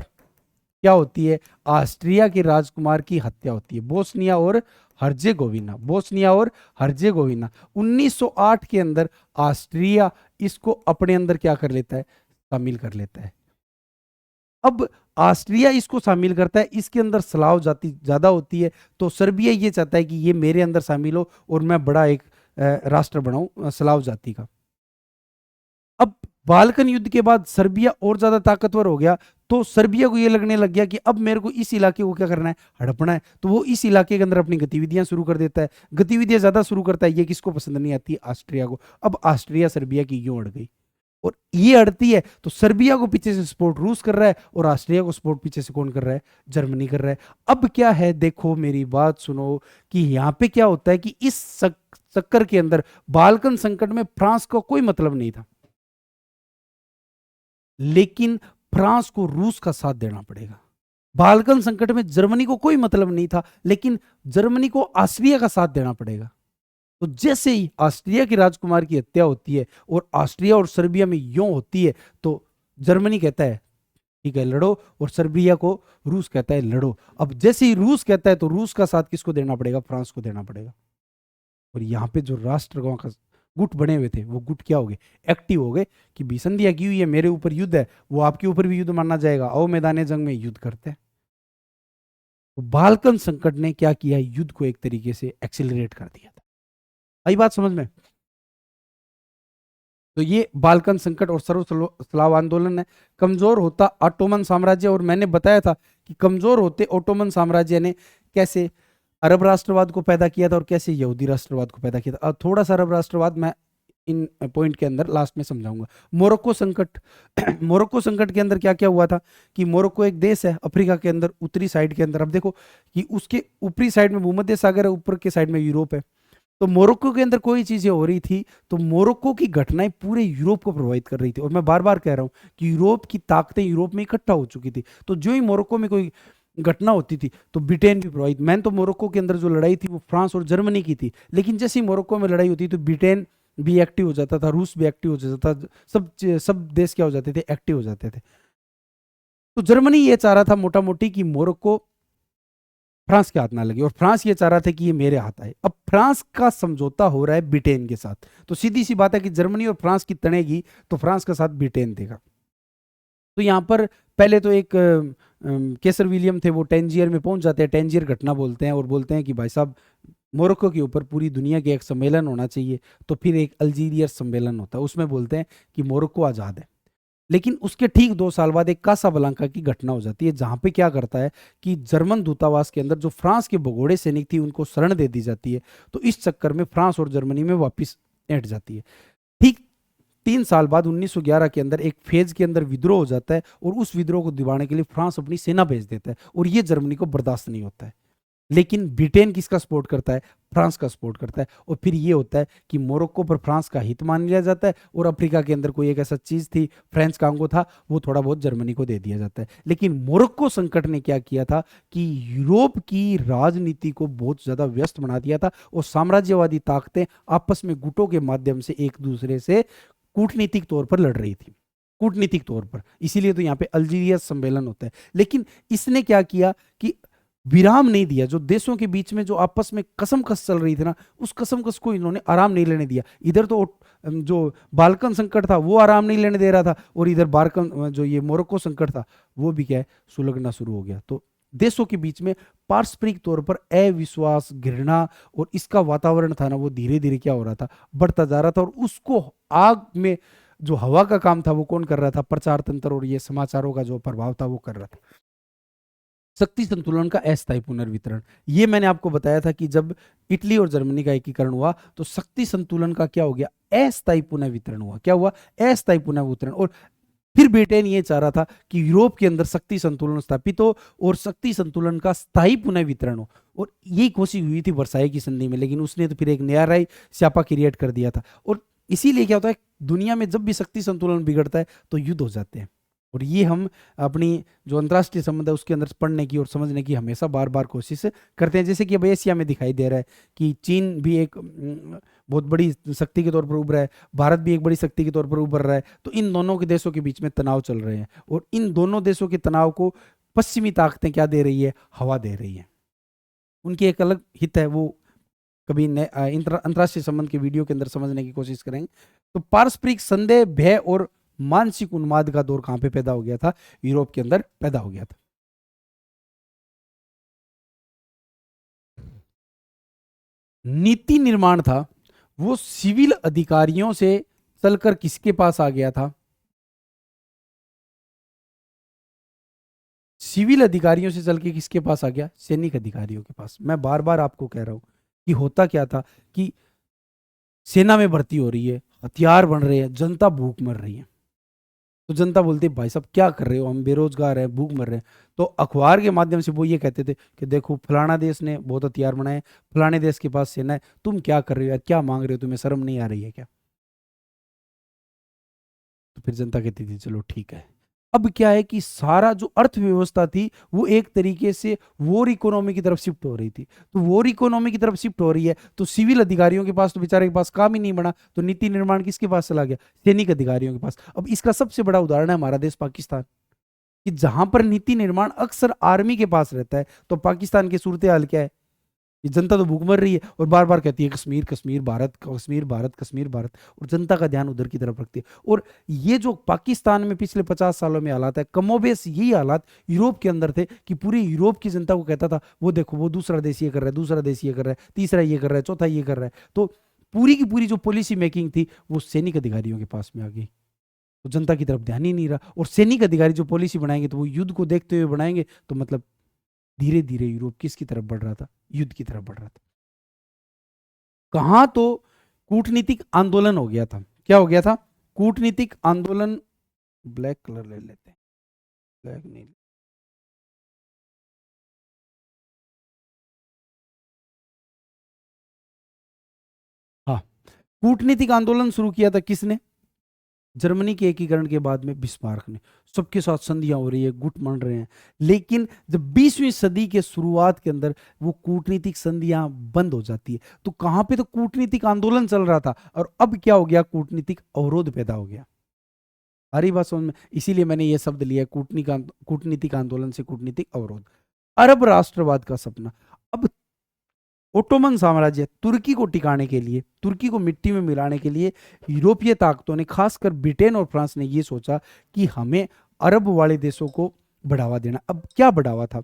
क्या होती है, ऑस्ट्रिया के राजकुमार की हत्या होती है। बोस्निया और हर्जेगोविना, बोस्निया और हर्जेगोविना 1908 के अंदर ऑस्ट्रिया इसको अपने अंदर क्या कर लेता है, शामिल कर लेता है। अब ऑस्ट्रिया इसको शामिल करता है, इसके अंदर स्लाव जाति ज्यादा होती है, तो सर्बिया ये चाहता है कि ये मेरे अंदर शामिल हो और मैं बड़ा एक राष्ट्र बनाऊं स्लाव जाति का। अब बाल्कन युद्ध के बाद सर्बिया और ज्यादा ताकतवर हो गया, तो सर्बिया को ये लगने लग गया कि अब मेरे को इस इलाके को क्या करना है, हड़पना है। तो वो इस इलाके के अंदर अपनी गतिविधियां शुरू कर देता है, गतिविधियां ज्यादा शुरू करता है। ये किसको पसंद नहीं आती, ऑस्ट्रिया को। अब ऑस्ट्रिया सर्बिया की यूं अड़ गई, और ये अड़ती है तो सर्बिया को पीछे से सपोर्ट रूस कर रहा है, और ऑस्ट्रिया को सपोर्ट पीछे से कौन कर रहा है, जर्मनी कर रहा है। अब क्या है, देखो मेरी बात सुनो कि यहां पे क्या होता है कि इस चक्कर के अंदर बाल्कन संकट में फ्रांस का कोई मतलब नहीं था, लेकिन फ्रांस को रूस का साथ देना पड़ेगा। बाल्कन संकट में जर्मनी को कोई मतलब नहीं था, लेकिन जर्मनी को ऑस्ट्रिया का साथ देना पड़ेगा। तो जैसे ही ऑस्ट्रिया की राजकुमार की हत्या होती है और ऑस्ट्रिया और सर्बिया में यूं होती है, तो जर्मनी कहता है ठीक है लड़ो, और सर्बिया को रूस कहता है लड़ो। अब जैसे ही रूस कहता है तो रूस का साथ किसको देना पड़ेगा, फ्रांस को देना पड़ेगा। और यहां पे जो राष्ट्रगांव का गुट बने हुए थे वो गुट क्या हो गए, एक्टिव हो गए कि बिसंधिया की हुई है, मेरे ऊपर युद्ध है, वो आपके ऊपर भी युद्ध मानना जाएगा, आओ मैदान जंग में युद्ध करते हैं। तो बाल्कन संकट ने क्या किया, युद्ध को एक तरीके से एक्सिलरेट कर दिया था। आई बात समझ में। तो ये बाल्कन संकट और सर्व स्लाव आंदोलन है। कमजोर होता ऑटोमन साम्राज्य, और मैंने बताया था कि कमजोर होते ऑटोमन साम्राज्य ने कैसे अरब राष्ट्रवाद को पैदा किया था और कैसे यहूदी राष्ट्रवाद को पैदा किया था। अब थोड़ा सा अरब राष्ट्रवाद मैं इन पॉइंट के अंदर लास्ट में समझाऊंगा। मोरक्को संकट मोरक्को संकट के अंदर क्या क्या हुआ था कि मोरक्को एक देश है अफ्रीका के अंदर, उत्तरी साइड के अंदर। अब देखो कि उसके ऊपरी साइड में भूमध्य सागर है, ऊपर के साइड में यूरोप है। तो मोरक्को के अंदर कोई चीजें हो रही थी, तो मोरक्को की घटनाएं पूरे यूरोप को प्रभावित कर रही थी। और मैं बार बार कह रहा हूं कि यूरोप की ताकतें यूरोप में इकट्ठा हो चुकी थी। तो जो ही मोरक्को में कोई घटना होती थी तो ब्रिटेन भी प्रभावित। मैंने तो मोरक्को के अंदर जो लड़ाई थी वो फ्रांस और जर्मनी की थी, लेकिन जैसे ही मोरक्को में लड़ाई होती तो ब्रिटेन भी एक्टिव हो जाता था, रूस भी एक्टिव हो जाता था, सब देश क्या हो जाते थे, एक्टिव हो जाते थे। तो जर्मनी ये चाह रहा था मोटा मोटी कि मोरक्को फ्रांस के हाथ ना लगे, और फ्रांस ये चाह रहा था कि ये मेरे हाथ आए। अब फ्रांस का समझौता हो रहा है ब्रिटेन के साथ, तो सीधी सी बात है कि जर्मनी और फ्रांस की तनेगी तो फ्रांस का साथ ब्रिटेन देगा। तो यहाँ पर पहले तो एक केसर विलियम थे, वो टेंजियर में पहुंच जाते हैं, टेंजियर घटना बोलते हैं, और बोलते हैं कि भाई साहब मोरक्को के ऊपर पूरी दुनिया के एक सम्मेलन होना चाहिए। तो फिर एक अल्जीरिया सम्मेलन होता है, उसमें बोलते हैं कि मोरक्को आज़ाद है। लेकिन उसके ठीक 2 साल बाद एक कासाब्लांका की घटना हो जाती है, जहां पे क्या करता है कि जर्मन दूतावास के अंदर जो फ्रांस के भगोड़े सैनिक थी उनको शरण दे दी जाती है। तो इस चक्कर में फ्रांस और जर्मनी में वापस ऐंठ जाती है। ठीक 3 साल बाद 1911 के अंदर एक फेज के अंदर विद्रोह हो जाता है, और उस विद्रोह को दिवाने के लिए फ्रांस अपनी सेना भेज देता है, और ये जर्मनी को बर्दाश्त नहीं होता है। लेकिन ब्रिटेन किसका सपोर्ट करता है, फ्रांस का सपोर्ट करता है। और फिर ये होता है कि मोरक्को पर फ्रांस का हित मान लिया जाता है, और अफ्रीका के अंदर कोई एक ऐसा चीज़ थी, फ्रेंच कांगो था, वो थोड़ा बहुत जर्मनी को दे दिया जाता है। लेकिन मोरक्को संकट ने क्या किया था कि यूरोप की राजनीति को बहुत ज़्यादा व्यस्त बना दिया था, और साम्राज्यवादी ताकतें आपस में गुटों के माध्यम से एक दूसरे से कूटनीतिक तौर पर लड़ रही थी, कूटनीतिक तौर पर। इसीलिए तो यहाँ पे अल्जीरिया सम्मेलन होता है। लेकिन इसने क्या किया कि विराम नहीं दिया, जो देशों के बीच में जो आपस में कसमकस चल रही थी ना, उस कसमकस को इन्होंने आराम नहीं लेने दिया। इधर तो जो बाल्कन संकट था वो आराम नहीं लेने दे रहा था, और इधर बाल्कन जो ये मोरक्को संकट था वो भी क्या है, सुलगना शुरू हो गया। तो देशों के बीच में पारस्परिक तौर पर अविश्वास, घृणा और इसका वातावरण था ना, वो धीरे धीरे क्या हो रहा था, बढ़ता जा रहा था। और उसको आग में जो हवा का काम था वो कौन कर रहा था, प्रचार तंत्र और ये समाचारों का जो प्रभाव था वो कर रहा था। शक्ति संतुलन का अस्थायी पुनर्वितरण, ये मैंने आपको बताया था कि जब इटली और जर्मनी का एकीकरण हुआ तो शक्ति संतुलन का क्या हो गया, अस्थायी पुनर्वितरण हुआ। क्या हुआ, अस्थायी पुनर्वितरण। और फिर ब्रिटेन ये चाह रहा था कि यूरोप के अंदर शक्ति संतुलन स्थापित हो और शक्ति संतुलन का स्थायी पुनर्वितरण हो, और यही कोशिश हुई थी वर्साई की संधि में। लेकिन उसने तो फिर एक नया राय स्यापा क्रिएट कर दिया था। और इसीलिए क्या होता है, दुनिया में जब भी शक्ति संतुलन बिगड़ता है तो युद्ध हो जाते हैं। और ये हम अपनी जो अंतर्राष्ट्रीय संबंध है उसके अंदर पढ़ने की और समझने की हमेशा बार बार कोशिश करते हैं। जैसे कि अब एशिया में दिखाई दे रहा है कि चीन भी एक बहुत बड़ी शक्ति के तौर पर उभरा है, भारत भी एक बड़ी शक्ति के तौर पर उभर रहा है। तो इन दोनों के देशों के बीच में तनाव चल रहे हैं, और इन दोनों देशों के तनाव को पश्चिमी ताकतें क्या दे रही है, हवा दे रही है। उनकी एक अलग हित है, वो कभी अंतर्राष्ट्रीय संबंध के वीडियो के अंदर समझने की कोशिश करेंगे। तो पारस्परिक संदेह, भय और मानसिक उन्माद का दौर कहां पे पैदा हो गया था, यूरोप के अंदर पैदा हो गया था। नीति निर्माण था वो सिविल अधिकारियों से चलकर किसके पास आ गया था, सिविल अधिकारियों से चल के किसके पास आ गया, सैनिक अधिकारियों के पास। मैं बार बार आपको कह रहा हूं कि होता क्या था कि सेना में भर्ती हो रही है, हथियार बन रहे हैं, जनता भूख मर रही है। तो जनता बोलती है भाई साहब क्या कर रहे हो, हम बेरोजगार हैं, भूख मर रहे हैं। तो अखबार के माध्यम से वो ये कहते थे कि देखो फलाना देश ने बहुत हथियार बनाए, फलाने देश के पास सेना है, तुम क्या कर रहे हो यार, क्या मांग रहे हो, तुम्हें शर्म नहीं आ रही है क्या। तो फिर जनता कहती थी चलो ठीक है। अब क्या है कि सारा जो अर्थव्यवस्था थी वो एक तरीके से वॉर इकोनॉमी की तरफ शिफ्ट हो रही थी। तो वॉर इकोनॉमी की तरफ शिफ्ट हो रही है तो सिविल अधिकारियों के पास तो बेचारे के पास काम ही नहीं बना, तो नीति निर्माण किसके पास चला गया, सैनिक अधिकारियों के पास। अब इसका सबसे बड़ा उदाहरण है हमारा देश पाकिस्तान, कि जहां पर नीति निर्माण अक्सर आर्मी के पास रहता है। तो पाकिस्तान की सूरत हाल क्या है, ये जनता तो भूख मर रही है और बार बार कहती है कश्मीर कश्मीर भारत, कश्मीर भारत, कश्मीर भारत, और जनता का ध्यान उधर की तरफ रखती है। और ये जो पाकिस्तान में पिछले 50 सालों में हालात है, कमोबेश यही हालात यूरोप के अंदर थे, कि पूरी यूरोप की जनता को कहता था वो देखो वो दूसरा देश ये कर रहा है, दूसरा देश ये कर रहा है, तीसरा ये कर रहा है, चौथा ये कर रहा है। तो पूरी की पूरी जो पॉलिसी मेकिंग थी वो सैनिक अधिकारियों के पास में आ गई, तो जनता की तरफ ध्यान ही नहीं रहा। और सैनिक अधिकारी जो पॉलिसी बनाएंगे तो वो युद्ध को देखते हुए बनाएंगे, तो मतलब धीरे धीरे यूरोप किसकी तरफ बढ़ रहा था, युद्ध की तरफ बढ़ रहा था। कहां तो कूटनीतिक आंदोलन हो गया था, क्या हो गया था, कूटनीतिक आंदोलन। ब्लैक कलर ले लेते हैं, ब्लैक नहीं, हाँ, कूटनीतिक आंदोलन शुरू किया था किसने, जर्मनी के एकीकरण के बाद में बिस्मार्क ने। सबके साथ संधियां हो रही है, गुट बन रहे हैं। लेकिन जब 20वीं सदी के शुरुआत के अंदर वो कूटनीतिक संधियां बंद हो जाती है, तो कहां पे तो कूटनीतिक आंदोलन चल रहा था, और अब क्या हो गया, कूटनीतिक अवरोध पैदा हो गया। आ रही बात समझ में, इसीलिए मैंने ये शब्द लिया, कूटनीतिक आंदोलन से कूटनीतिक अवरोध। अरब राष्ट्रवाद का सपना। अब ओटोमन साम्राज्य, तुर्की को टिकाने के लिए, तुर्की को मिट्टी में मिलाने के लिए यूरोपीय ताकतों ने, खासकर ब्रिटेन और फ्रांस ने ये सोचा कि हमें अरब वाले देशों को बढ़ावा देना। अब क्या बढ़ावा था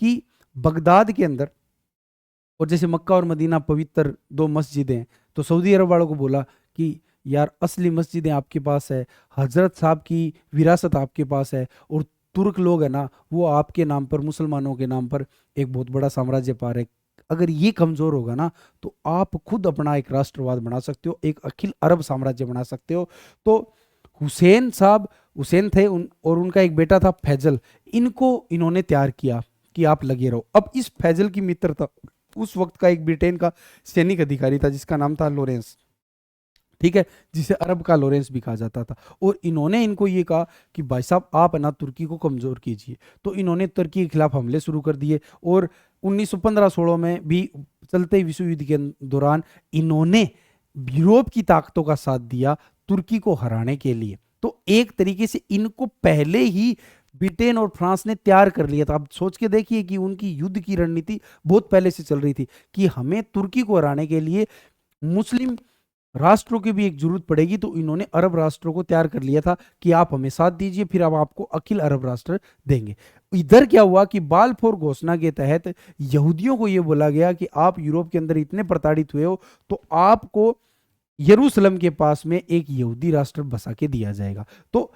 कि बगदाद के अंदर, और जैसे मक्का और मदीना पवित्र दो मस्जिदें हैं, तो सऊदी अरब वालों को बोला कि यार असली मस्जिदें आपके पास है, हजरत साहब की विरासत आपके पास है, और तुर्क लोग है ना वो आपके नाम पर, मुसलमानों के नाम पर एक बहुत बड़ा साम्राज्य पा रहे। अगर ये कमजोर होगा ना तो आप खुद अपना एक राष्ट्रवाद बना सकते हो, एक अखिल अरब साम्राज्य बना सकते हो। तो हुसैन साहब, हुसैन थे और उनका एक बेटा था फैजल, इनको इन्होंने तैयार किया कि आप लगे रहो। अब इस फैजल की मित्रता उस वक्त का एक ब्रिटेन का सैनिक अधिकारी था जिसका नाम था लॉरेंस, ठीक है, जिसे अरब का लॉरेंस भी कहा जाता था। और इन्होंने इनको ये कहा कि भाई साहब आप है ना तुर्की को कमजोर कीजिए। तो इन्होंने तुर्की के खिलाफ हमले शुरू कर दिए और 1915-16 में भी चलते विश्व युद्ध के दौरान इन्होंने यूरोप की ताकतों का साथ दिया तुर्की को हराने के लिए। तो एक तरीके से इनको पहले ही ब्रिटेन और फ्रांस ने तैयार कर लिया था। अब सोच के देखिए कि उनकी युद्ध की रणनीति बहुत पहले से चल रही थी कि हमें तुर्की को हराने के लिए मुस्लिम राष्ट्रों की भी एक जरूरत पड़ेगी। तो इन्होंने अरब राष्ट्रों को तैयार कर लिया था कि आप हमें साथ दीजिए, फिर हम आपको अखिल अरब राष्ट्र देंगे। इधर क्या हुआ कि बाल्फोर घोषणा के तहत यहूदियों को यह बोला गया कि आप यूरोप के अंदर इतने प्रताड़ित हुए हो तो आपको यरूशलेम के पास में एक यहूदी राष्ट्र बसा के दिया जाएगा। तो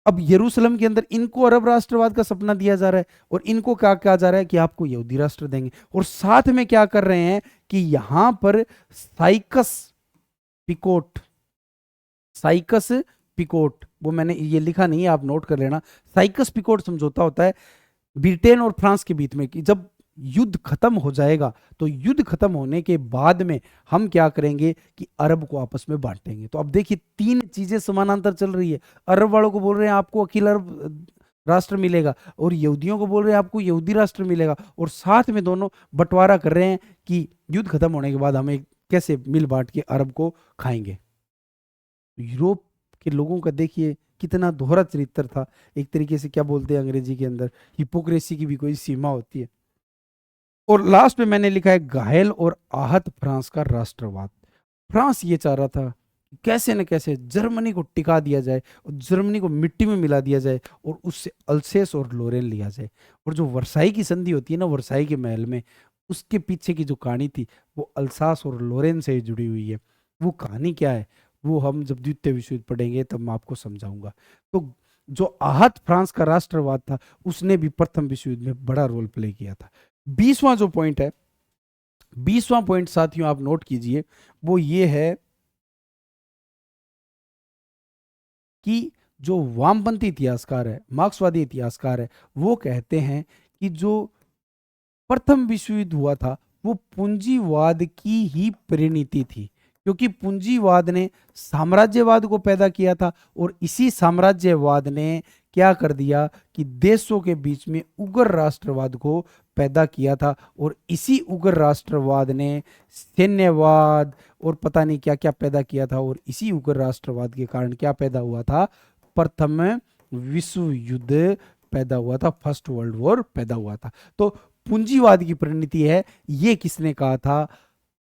अब यरूशलेम के अंदर इनको अरब राष्ट्रवाद का सपना दिया जा रहा है और इनको क्या कहा जा रहा है कि आपको यहूदी राष्ट्र देंगे। और साथ में क्या कर रहे हैं कि यहां पर साइकस पिकोट, साइकस पिकोट, वो मैंने ये लिखा नहीं है, आप नोट कर लेना। साइकस पिकोट समझौता होता है ब्रिटेन और फ्रांस के बीच में कि जब युद्ध खत्म हो जाएगा तो युद्ध खत्म होने के बाद में हम क्या करेंगे कि अरब को आपस में बांटेंगे। तो अब देखिए तीन चीजें समानांतर चल रही है। अरब वालों को बोल रहे हैं आपको अखिल अरब राष्ट्र मिलेगा और यहूदियों को बोल रहे हैं आपको यहूदी राष्ट्र मिलेगा, और साथ में दोनों बंटवारा कर रहे हैं कि युद्ध खत्म होने के बाद हमें कैसे मिल बांट के अरब को खाएंगे। यूरोप के लोगों का देखिए कितना दोहरा चरित्र था। एक तरीके से क्या बोलते हैं अंग्रेजी के अंदर, हिपोक्रेसी की भी कोई सीमा होती है। और लास्ट में मैंने लिखा है घायल और आहत फ्रांस का राष्ट्रवाद। फ्रांस ये चाह रहा था कैसे न कैसे जर्मनी को टिका दिया जाए और जर्मनी को मिट्टी में मिला दिया जाए और उससे अल्सेस और लोरेन लिया जाए। और जो वर्साई की संधि होती है ना, वर्साई के महल में, उसके पीछे की जो कहानी थी वो अल्सास और लोरेन से जुड़ी हुई है। वो कहानी क्या है वो हम जब द्वितीय विश्व युद्ध पढ़ेंगे तब मैं आपको समझाऊंगा। तो जो आहत फ्रांस का राष्ट्रवाद था उसने भी प्रथम विश्व युद्ध में बड़ा रोल प्ले किया था। 20वां जो पॉइंट है, 20वां पॉइंट साथियों आप नोट कीजिए, वो ये है कि जो वामपंथी इतिहासकार है, मार्क्सवादी इतिहासकार है, वो कहते हैं कि जो प्रथम विश्व युद्ध हुआ था वो पूंजीवाद की ही परिणति थी, क्योंकि पूंजीवाद ने साम्राज्यवाद को पैदा किया था और इसी साम्राज्यवाद ने क्या कर दिया कि देशों के बीच में उग्र राष्ट्रवाद को पैदा किया था। और इसी उग्र राष्ट्रवाद ने सैन्यवाद और पता नहीं क्या क्या पैदा किया था। और इसी उग्र राष्ट्रवाद के कारण क्या पैदा हुआ था, प्रथम विश्व युद्ध पैदा हुआ था, फर्स्ट वर्ल्ड वॉर पैदा हुआ था। तो पूंजीवाद की परिणति है, ये किसने कहा था,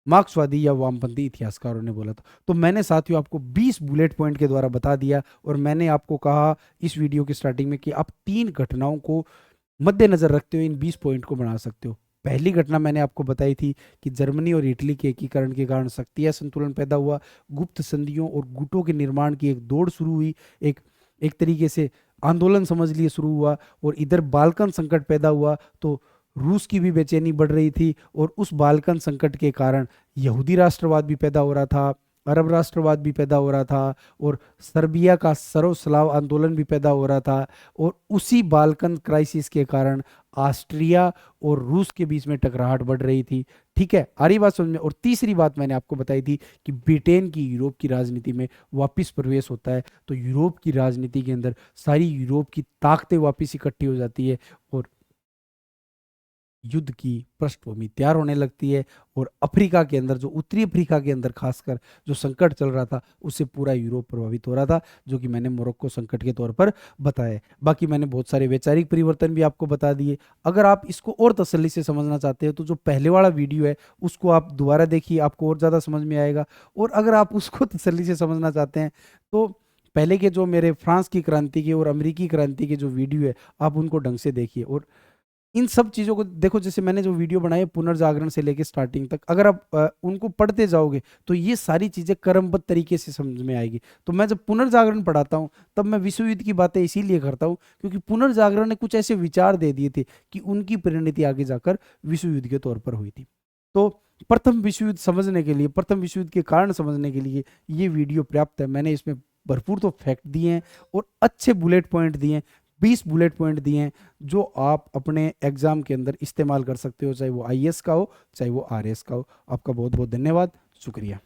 मार्क्सवादी या वामपंथी इतिहासकारों ने बोला था। तो मैंने साथियों आपको 20 बुलेट पॉइंट के द्वारा बता दिया और मैंने आपको कहा इस वीडियो की स्टार्टिंग में कि आप 3 घटनाओं को मद्देनजर रखते हुए इन 20 पॉइंट को बना सकते हो। पहली घटना मैंने आपको बताई थी कि जर्मनी और इटली के एकीकरण के कारण शक्तियां संतुलन पैदा हुआ, गुप्त संधियों और गुटों के निर्माण की एक दौड़ शुरू हुई, एक तरीके से आंदोलन समझ लिए शुरू हुआ। और इधर बाल्कन संकट पैदा हुआ तो रूस की भी बेचैनी बढ़ रही थी और उस बाल्कन संकट के कारण यहूदी राष्ट्रवाद भी पैदा हो रहा था, अरब राष्ट्रवाद भी पैदा हो रहा था और सर्बिया का सर्व स्लाव आंदोलन भी पैदा हो रहा था। और उसी बाल्कन क्राइसिस के कारण ऑस्ट्रिया और रूस के बीच में टकराहट बढ़ रही थी। ठीक है, आ रही बात समझ में। और तीसरी बात मैंने आपको बताई थी कि ब्रिटेन की यूरोप की राजनीति में वापस प्रवेश होता है तो यूरोप की राजनीति के अंदर सारी यूरोप की ताकतें वापस इकट्ठी हो जाती है और युद्ध की पृष्ठभूमि तैयार होने लगती है। और अफ्रीका के अंदर, जो उत्तरी अफ्रीका के अंदर खासकर जो संकट चल रहा था उससे पूरा यूरोप प्रभावित हो रहा था, जो कि मैंने मोरक्को संकट के तौर पर बताया। बाकी मैंने बहुत सारे वैचारिक परिवर्तन भी आपको बता दिए। अगर आप इसको और तसल्ली से समझना चाहते हो तो जो पहले वाला वीडियो है उसको आप दोबारा देखिए, आपको और ज़्यादा समझ में आएगा। और अगर आप उसको तसल्ली से समझना चाहते हैं तो पहले के जो मेरे फ्रांस की क्रांति के और अमेरिकी क्रांति के जो वीडियो है आप उनको ढंग से देखिए। और इन सब चीज़ों को देखो, जैसे मैंने जो वीडियो बनाई है पुनर्जागरण से लेकर स्टार्टिंग तक, अगर आप उनको पढ़ते जाओगे तो ये सारी चीज़ें क्रमबद्ध तरीके से समझ में आएगी। तो मैं जब पुनर्जागरण पढ़ाता हूँ तब मैं विश्व युद्ध की बातें इसीलिए करता हूँ क्योंकि पुनर्जागरण ने कुछ ऐसे विचार दे दिए थे कि उनकी परिणति आगे जाकर विश्व युद्ध के तौर पर हुई थी। तो प्रथम विश्व युद्ध समझने के लिए, प्रथम विश्व युद्ध के कारण समझने के लिए ये वीडियो पर्याप्त है। मैंने इसमें भरपूर तो फैक्ट दिए हैं और अच्छे बुलेट पॉइंट दिए हैं। 20 बुलेट पॉइंट दिए हैं जो आप अपने एग्जाम के अंदर इस्तेमाल कर सकते हो, चाहे वो आईएएस का हो चाहे वो आरएएस का हो। आपका बहुत बहुत धन्यवाद, शुक्रिया।